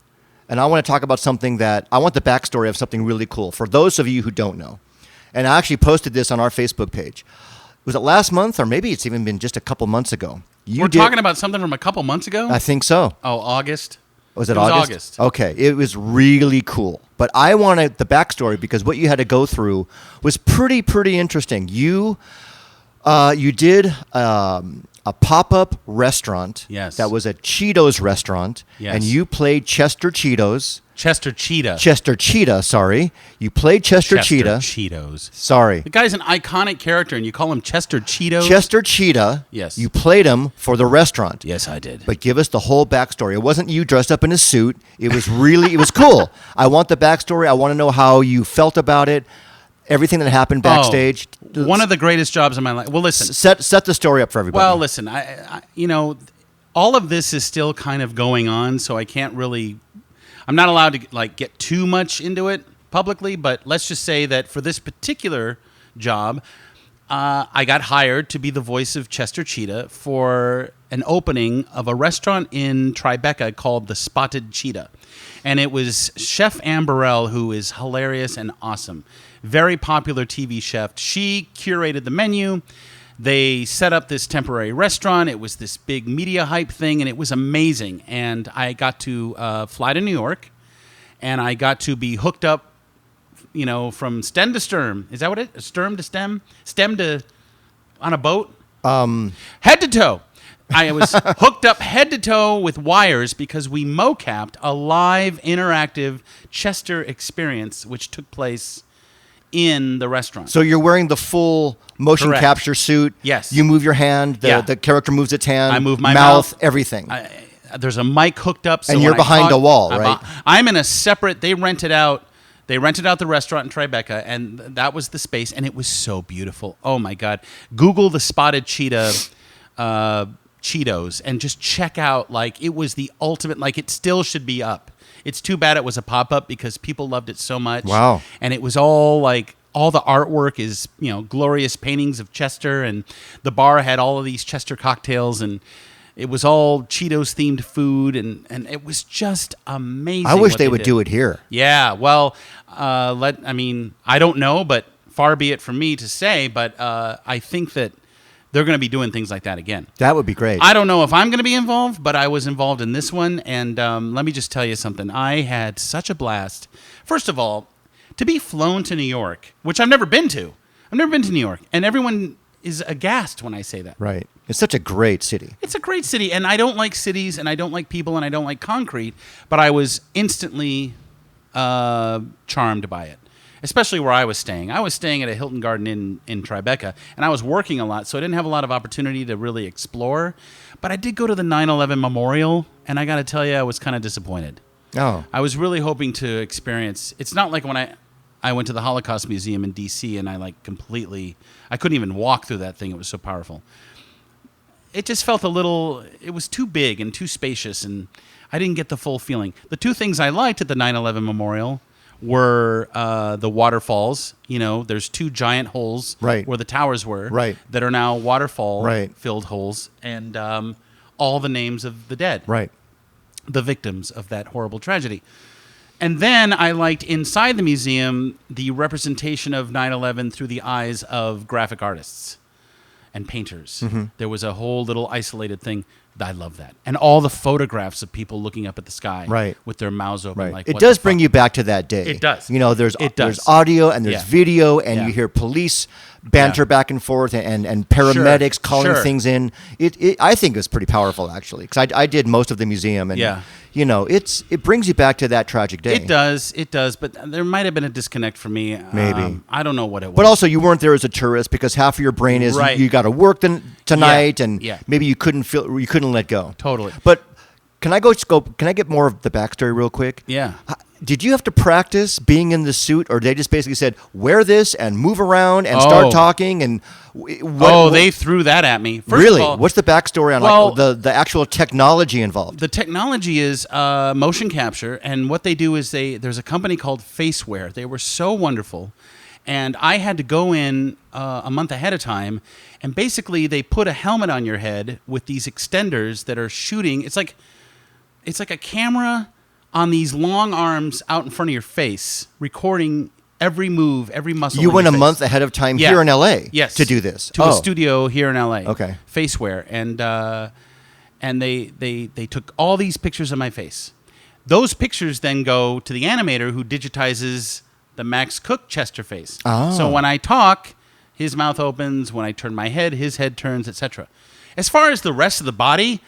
and I want to talk about something I want the backstory of something really cool for those of you who don't know. And I actually posted this on our Facebook page. Was it last month, or maybe it's even been just a couple months ago? We're talking about something from a couple months ago? I think so. Oh, August? Was it was August? August. Okay, it was really cool. But I wanted the backstory because what you had to go through was pretty interesting. You did a pop-up restaurant. Yes. That was a Cheetos restaurant. Yes. And you played Chester Cheetos. Chester Cheetah. Chester Cheetah, sorry. You played Chester Cheetah. Cheetos. Sorry. The guy's an iconic character, and you call him Chester Cheetos? Chester Cheetah. Yes. You played him for the restaurant. Yes, I did. But give us the whole backstory. It wasn't you dressed up in a suit. It was it was cool. I want the backstory. I want to know how you felt about it. Everything that happened backstage. One of the greatest jobs of my life. Well, listen. Set the story up for everybody. Well, listen. I all of this is still kind of going on, so I can't really. I'm not allowed to get too much into it publicly, but let's just say that for this particular job, I got hired to be the voice of Chester Cheetah for an opening of a restaurant in Tribeca called the Spotted Cheetah. And it was Chef Ann Burrell, who is hilarious and awesome. Very popular TV chef. She curated the menu. They set up this temporary restaurant. It was this big media hype thing, and it was amazing. And I got to fly to New York, and I got to be hooked up from stem to stern. Is that what it? Stern to stem? Stem to on a boat? Head to toe. I was hooked up head to toe with wires because we mocapped a live interactive Chester experience, which took place in the restaurant. So you're wearing the full motion Correct. capture suit. Yes. You move your hand. Yeah. The character moves its hand. I move my mouth. mouth. Everything. There's a mic hooked up. So And you're when I behind talk, a wall, right? I'm in a separate. They rented out the restaurant in Tribeca, and that was the space, and it was so beautiful. Oh my God! Google the spotted cheetah Cheetos and just check out. Like, it was the ultimate. Like, it still should be up. It's too bad it was a pop up because people loved it so much. Wow! And it was all like. All the artwork is, glorious paintings of Chester, and the bar had all of these Chester cocktails, and it was all Cheetos themed food, and it was just amazing. I wish what they would did. do it here. Yeah, well, I don't know, but far be it from me to say, but I think that they're going to be doing things like that again. That would be great. I don't know if I'm going to be involved, but I was involved in this one, and let me just tell you something. I had such a blast. First of all, to be flown to New York, which I've never been to. I've never been to New York, and everyone is aghast when I say that. Right. It's such a great city. It's a great city, and I don't like cities, and I don't like people, and I don't like concrete, but I was instantly charmed by it, especially where I was staying. I was staying at a Hilton Garden Inn in Tribeca, and I was working a lot, so I didn't have a lot of opportunity to really explore, but I did go to the 9/11 Memorial, and I got to tell you, I was kind of disappointed. Oh. I was really hoping to experience. It's not like when I went to the Holocaust Museum in D.C. and I couldn't even walk through that thing. It was so powerful. It just felt it was too big and too spacious, and I didn't get the full feeling. The two things I liked at the 9/11 Memorial were the waterfalls. There's two giant holes Right. where the towers were Right. that are now waterfall Right. filled holes, and all the names of the dead. Right. The victims of that horrible tragedy. And then I liked inside the museum the representation of 9/11 through the eyes of graphic artists and painters. Mm-hmm. There was a whole little isolated thing. I love that. And all the photographs of people looking up at the sky Right. with their mouths open. Right. Like, It what does the bring fuck? you back to that day. It does. There's It does. there's audio and there's Yeah. video, and Yeah. you hear police banter Yeah. back and forth, and paramedics calling Sure. things in. I think it's pretty powerful, actually, because I did most of the museum, and Yeah. it brings you back to that tragic day. It does, but there might have been a disconnect for me. Maybe. I don't know what it was. But also, you weren't there as a tourist because half of your brain is Right. you got to work tonight, and Yeah. maybe you couldn't let go. Totally. But can I get more of the backstory real quick? Yeah. Did you have to practice being in the suit, or they just basically said wear this and move around and start talking? And They threw that at me. First really? of all, What's the backstory on the actual technology involved? the technology is motion capture, and what they do is there's a company called Faceware. They were so wonderful, and I had to go in a month ahead of time, and basically they put a helmet on your head with these extenders that are shooting. It's like a camera on these long arms out in front of your face, recording every move, every muscle. You in went your a face. month ahead of time Yeah. here in L.A. Yes. to do this. To a studio here in LA. Okay. Faceware. And they took all these pictures of my face. Those pictures then go to the animator who digitizes the Max Koch Chester face. Oh. So when I talk, his mouth opens. When I turn my head, his head turns, etc. As far as the rest of the body,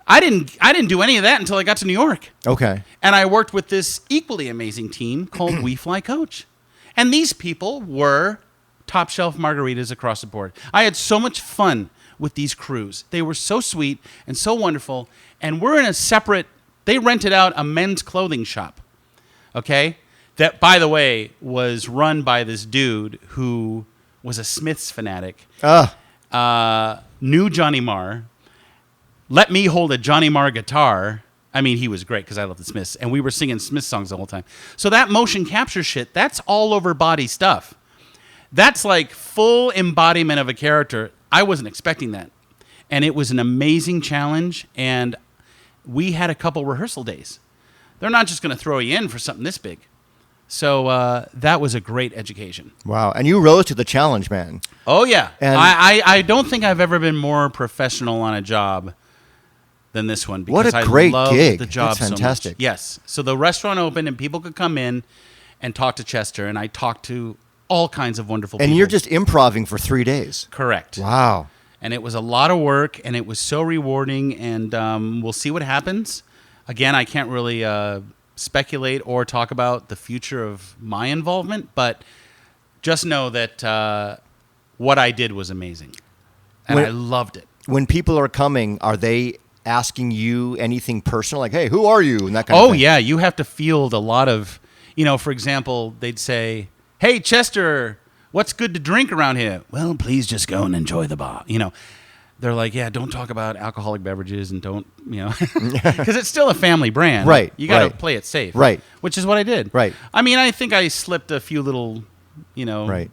I didn't do any of that until I got to New York. Okay. And I worked with this equally amazing team called We Fly Coach. And these people were top shelf margaritas across the board. I had so much fun with these crews. They were so sweet and so wonderful. And we're in they rented out a men's clothing shop. Okay? That, by the way, was run by this dude who was a Smiths fanatic. Knew Johnny Marr. Let me hold a Johnny Marr guitar. I mean, he was great because I love the Smiths, and we were singing Smiths songs the whole time. So that motion capture shit, that's all over body stuff. That's like full embodiment of a character. I wasn't expecting that. And it was an amazing challenge, and we had a couple rehearsal days. They're not just going to throw you in for something this big. So that was a great education. Wow. And you rose to the challenge, man. Oh, yeah. And I don't think I've ever been more professional on a job than this one. What Because a great I loved gig. the job That's fantastic. so much. Yes. So the restaurant opened and people could come in and talk to Chester, and I talked to all kinds of wonderful people. And you're just improvising for 3 days. Correct. Wow. And it was a lot of work, and it was so rewarding, and we'll see what happens. Again, I can't really speculate or talk about the future of my involvement, but just know that what I did was amazing, and I loved it. When people are coming, are they asking you anything personal, like, hey, who are you, and that kind of thing? Oh, yeah, you have to field a lot of, for example, they'd say, hey, Chester, what's good to drink around here? Well, please just go and enjoy the bar. They're like, yeah, don't talk about alcoholic beverages and don't, because it's still a family brand. Right. You got to Right. play it safe. Right. Which is what I did. Right. I mean, I think I slipped a few little, Right.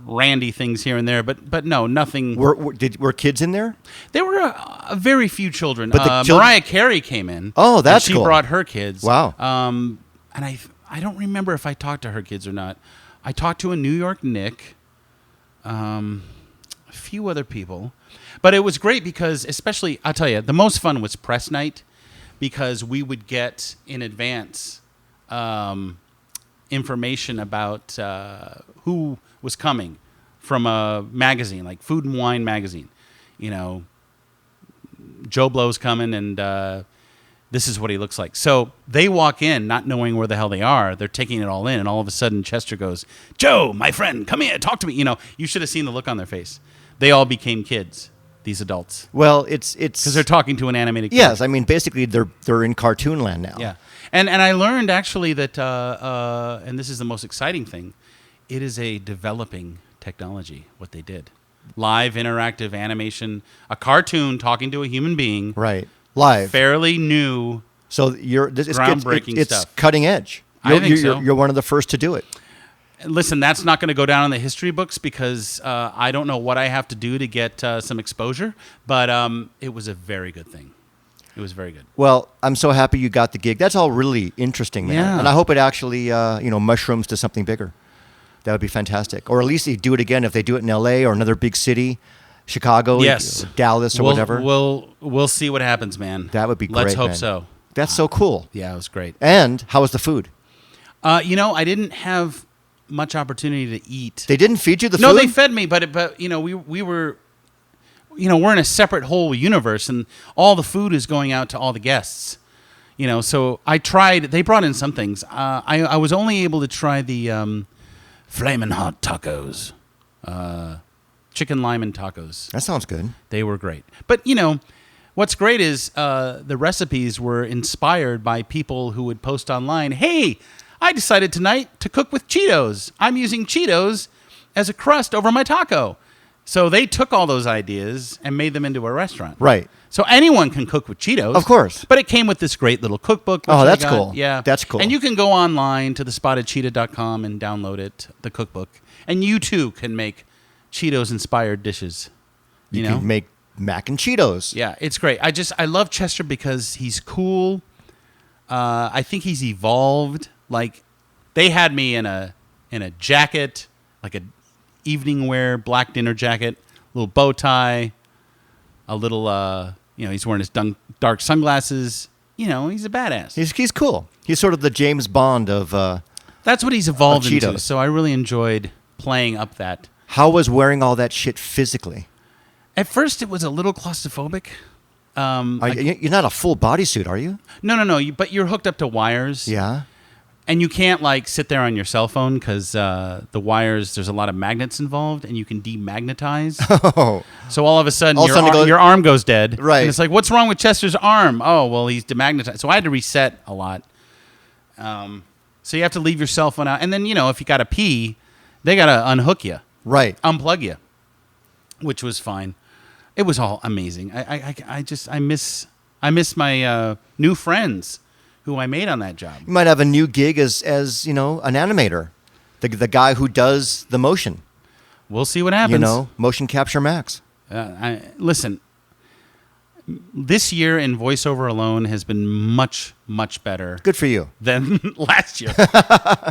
randy things here and there, but no, nothing. Were kids in there? There were a very few children. But the children- Mariah Carey came in. Oh, that's and she cool. brought her kids. Wow. And I don't remember if I talked to her kids or not. I talked to a New York Nick, a few other people, but it was great because, especially, I'll tell you, the most fun was press night because we would get in advance information about who was coming from a magazine, like Food and Wine magazine. Joe Blow's coming, and this is what he looks like. So they walk in not knowing where the hell they are. They're taking it all in, and all of a sudden Chester goes, Joe, my friend, come here, talk to me. You should have seen the look on their face. They all became kids, these adults. Well, it's Because they're talking to an animated kid. yes. I mean, basically, they're in cartoon land now. Yeah. And I learned actually that, and this is the most exciting thing, it is a developing technology, what they did. Live interactive animation, a cartoon talking to a human being. Right. Live. Fairly new. So it's Groundbreaking it's stuff. cutting edge. I think so. You're one of the first to do it. Listen, that's not going to go down in the history books because I don't know what I have to do to get some exposure, but it was a very good thing. It was very good. Well, I'm so happy you got the gig. That's all really interesting, man. Yeah. And I hope it actually, mushrooms to something bigger. That would be fantastic. Or at least they do it again if they do it in L.A. or another big city, Chicago, Yes. or Dallas, or whatever. We'll see what happens, man. That would be great. Let's hope man. so. That's so cool. Yeah, it was great. And how was the food? I didn't have much opportunity to eat. They didn't feed you the food? No, they fed me, but we were, we're in a separate whole universe, and all the food is going out to all the guests. So I tried. They brought in some things. I was only able to try the flamin' hot tacos, chicken lime and tacos. That sounds good. They were great. But what's great is the recipes were inspired by people who would post online. Hey, I decided tonight to cook with Cheetos. I'm using Cheetos as a crust over my taco. So they took all those ideas and made them into a restaurant. Right. So anyone can cook with Cheetos. Of course. But it came with this great little cookbook. which Oh, I that's got. cool. Yeah. That's cool. And you can go online to thespotted-cheetah.com and download it, the cookbook. And you too can make Cheetos-inspired dishes. You can make mac and Cheetos. Yeah, it's great. I love Chester because he's cool. I think he's evolved. Like, they had me in a jacket, like a evening wear black dinner jacket, little bow tie, a little he's wearing his dark sunglasses. He's a badass. He's cool. He's sort of the James Bond of That's what he's evolved into. Cheetos. So I really enjoyed playing up that. How was wearing all that shit physically? At first, it was a little claustrophobic. You're not a full bodysuit, are you? No. But you're hooked up to wires. Yeah. And you can't sit there on your cell phone because the wires, there's a lot of magnets involved, and you can demagnetize. Oh. So all of a sudden, All of a sudden your arm goes dead. Right. And it's like, what's wrong with Chester's arm? Oh, well, he's demagnetized. So I had to reset a lot. So you have to leave your cell phone out. And then, if you got to pee, they got to unhook you. Right. Unplug you, which was fine. It was all amazing. I miss my new friends who I made on that job. You might have a new gig as an animator, the guy who does the motion. We'll see what happens. Motion capture max. Listen, this year in voiceover alone has been much, much better Good for you. than last year.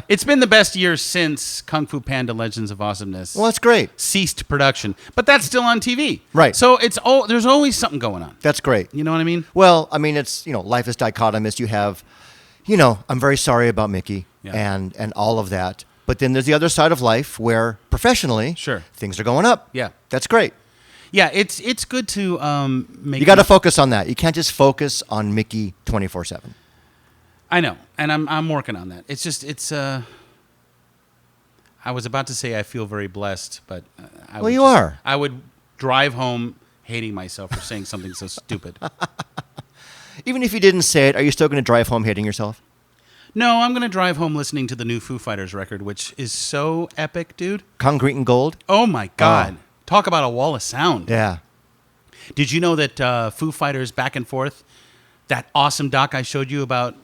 It's been the best year since Kung Fu Panda Legends of Awesomeness Well, that's great. ceased production. But that's still on TV. Right. So there's always something going on. That's great. You know what I mean? Well, I mean, it's life is dichotomous. You have, I'm very sorry about Mickey and all of that. But then there's the other side of life where professionally, things are going up. Yeah. That's great. Yeah, it's good to make. You got to focus on that. You can't just focus on Mickey 24/7. I know, and I'm working on that. It's just I was about to say I feel very blessed, but you are. I would drive home hating myself for saying something so stupid. Even if you didn't say it, are you still going to drive home hating yourself? No, I'm going to drive home listening to the new Foo Fighters record, which is so epic, dude. Concrete and Gold? Oh, my God. Talk about a wall of sound. Yeah. Did you know that Foo Fighters Back and Forth, that awesome doc I showed you about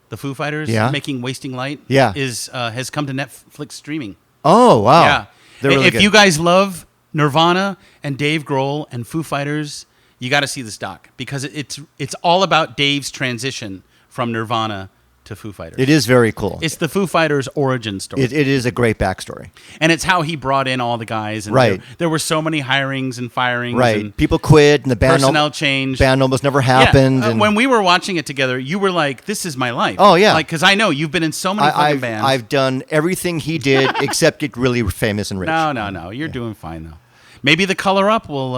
the Foo Fighters making Wasting Light, has come to Netflix streaming. Oh, wow. Yeah. They're really if good. you guys love Nirvana and Dave Grohl and Foo Fighters, you got to see this doc because it's all about Dave's transition from Nirvana to Foo Fighters. It is very cool. It's the Foo Fighters origin story. It is a great backstory. And it's how he brought in all the guys. And there were so many hirings and firings. Right. And people quit and the band personnel changed. Band almost never happened. Yeah. And When we were watching it together, you were like, this is my life. Oh, yeah. Like, because I know you've been in so many fucking bands. I've done everything he did except get really famous and rich. No. You're doing fine, though. Maybe the Color Up will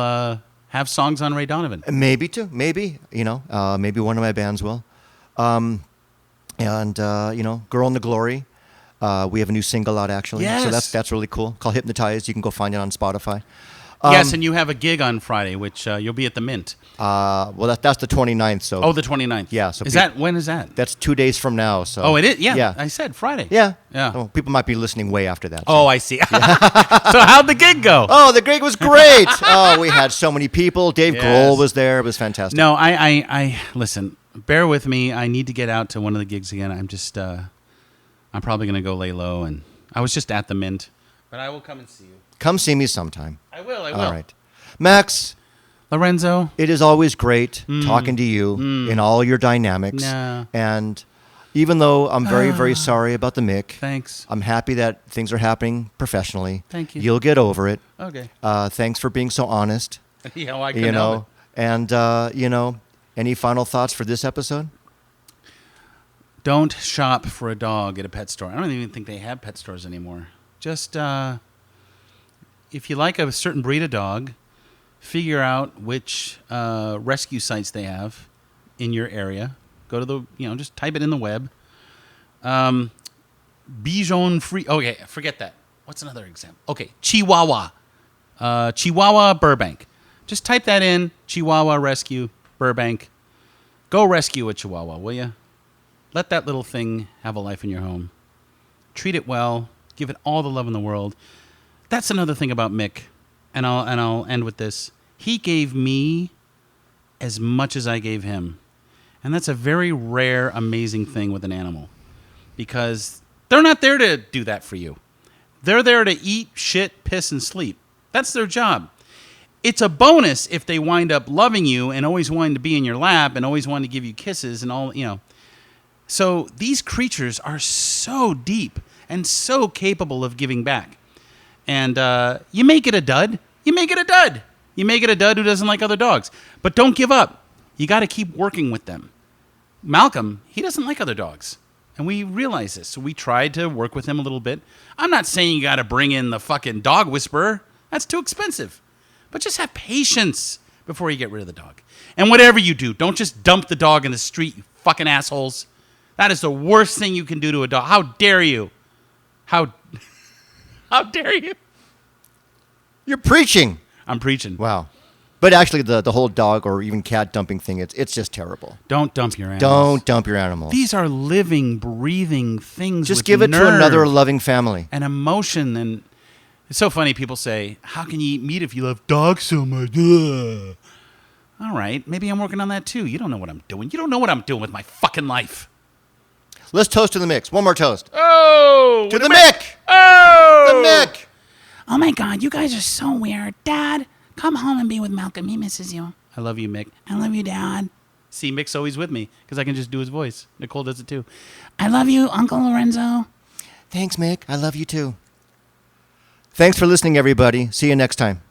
have songs on Ray Donovan. Maybe, too. Maybe. Maybe one of my bands will. And Girl in the Glory. We have a new single out, actually. Yes. So that's really cool. Called Hypnotized. You can go find it on Spotify. Yes, and you have a gig on Friday, which you'll be at the Mint. Well, that's the 29th. So. Oh, the 29th. Yeah. So when is that? That's 2 days from now. So. Oh, it is? Yeah. I said Friday. Yeah. Yeah. Oh, people might be listening way after that. So. Oh, I see. So how'd the gig go? Oh, the gig was great. We had so many people. Dave Grohl was there. It was fantastic. No, I listen. Bear with me. I need to get out to one of the gigs again. I'm just, I'm probably going to go lay low. And I was just at the Mint, but I will come and see you. Come see me sometime. I will. All right. Max. Lorenzo. It is always great talking to you in all your dynamics. Yeah. And even though I'm very, very sorry about the Mick. Thanks. I'm happy that things are happening professionally. Thank you. You'll get over it. Okay. Thanks for being so honest. Yeah, well, I couldn't help it. And, any final thoughts for this episode? Don't shop for a dog at a pet store. I don't even think they have pet stores anymore. Just if you like a certain breed of dog, figure out which rescue sites they have in your area. Go to just type it in the web. Bichon free. Okay, forget that. What's another example? Okay, Chihuahua. Chihuahua Burbank. Just type that in. Chihuahua rescue. Burbank. Go rescue a Chihuahua, will you? Let that little thing have a life in your home. Treat it well. Give it all the love in the world. That's another thing about Mick, and I'll end with this. He gave me as much as I gave him, and that's a very rare, amazing thing with an animal, because they're not there to do that for you. They're there to eat, shit, piss, and sleep. That's their job. It's a bonus if they wind up loving you and always wanting to be in your lap and always wanting to give you kisses and all, So these creatures are so deep and so capable of giving back. And you make it a dud. You make it a dud. You make it a dud who doesn't like other dogs. But don't give up. You got to keep working with them. Malcolm, he doesn't like other dogs. And we realize this. So we tried to work with him a little bit. I'm not saying you got to bring in the fucking dog whisperer. That's too expensive. But just have patience before you get rid of the dog. And whatever you do, don't just dump the dog in the street, you fucking assholes. That is the worst thing you can do to a dog. How dare you? How dare you? You're preaching. I'm preaching. Wow. But actually, the whole dog or even cat dumping thing, it's just terrible. Don't dump your animals. Don't dump your animals. These are living, breathing things. Just with give it nerve to another loving family. and emotion. And it's so funny. People say, how can you eat meat if you love dogs so much? Ugh. All right. Maybe I'm working on that too. You don't know what I'm doing. You don't know what I'm doing with my fucking life. Let's toast to the Mix. One more toast. Oh! To the Mick! Oh! The Mick! Oh my God, you guys are so weird. Dad, come home and be with Malcolm. He misses you. I love you, Mick. I love you, Dad. See, Mick's always with me because I can just do his voice. Nicole does it too. I love you, Uncle Lorenzo. Thanks, Mick. I love you too. Thanks for listening, everybody. See you next time.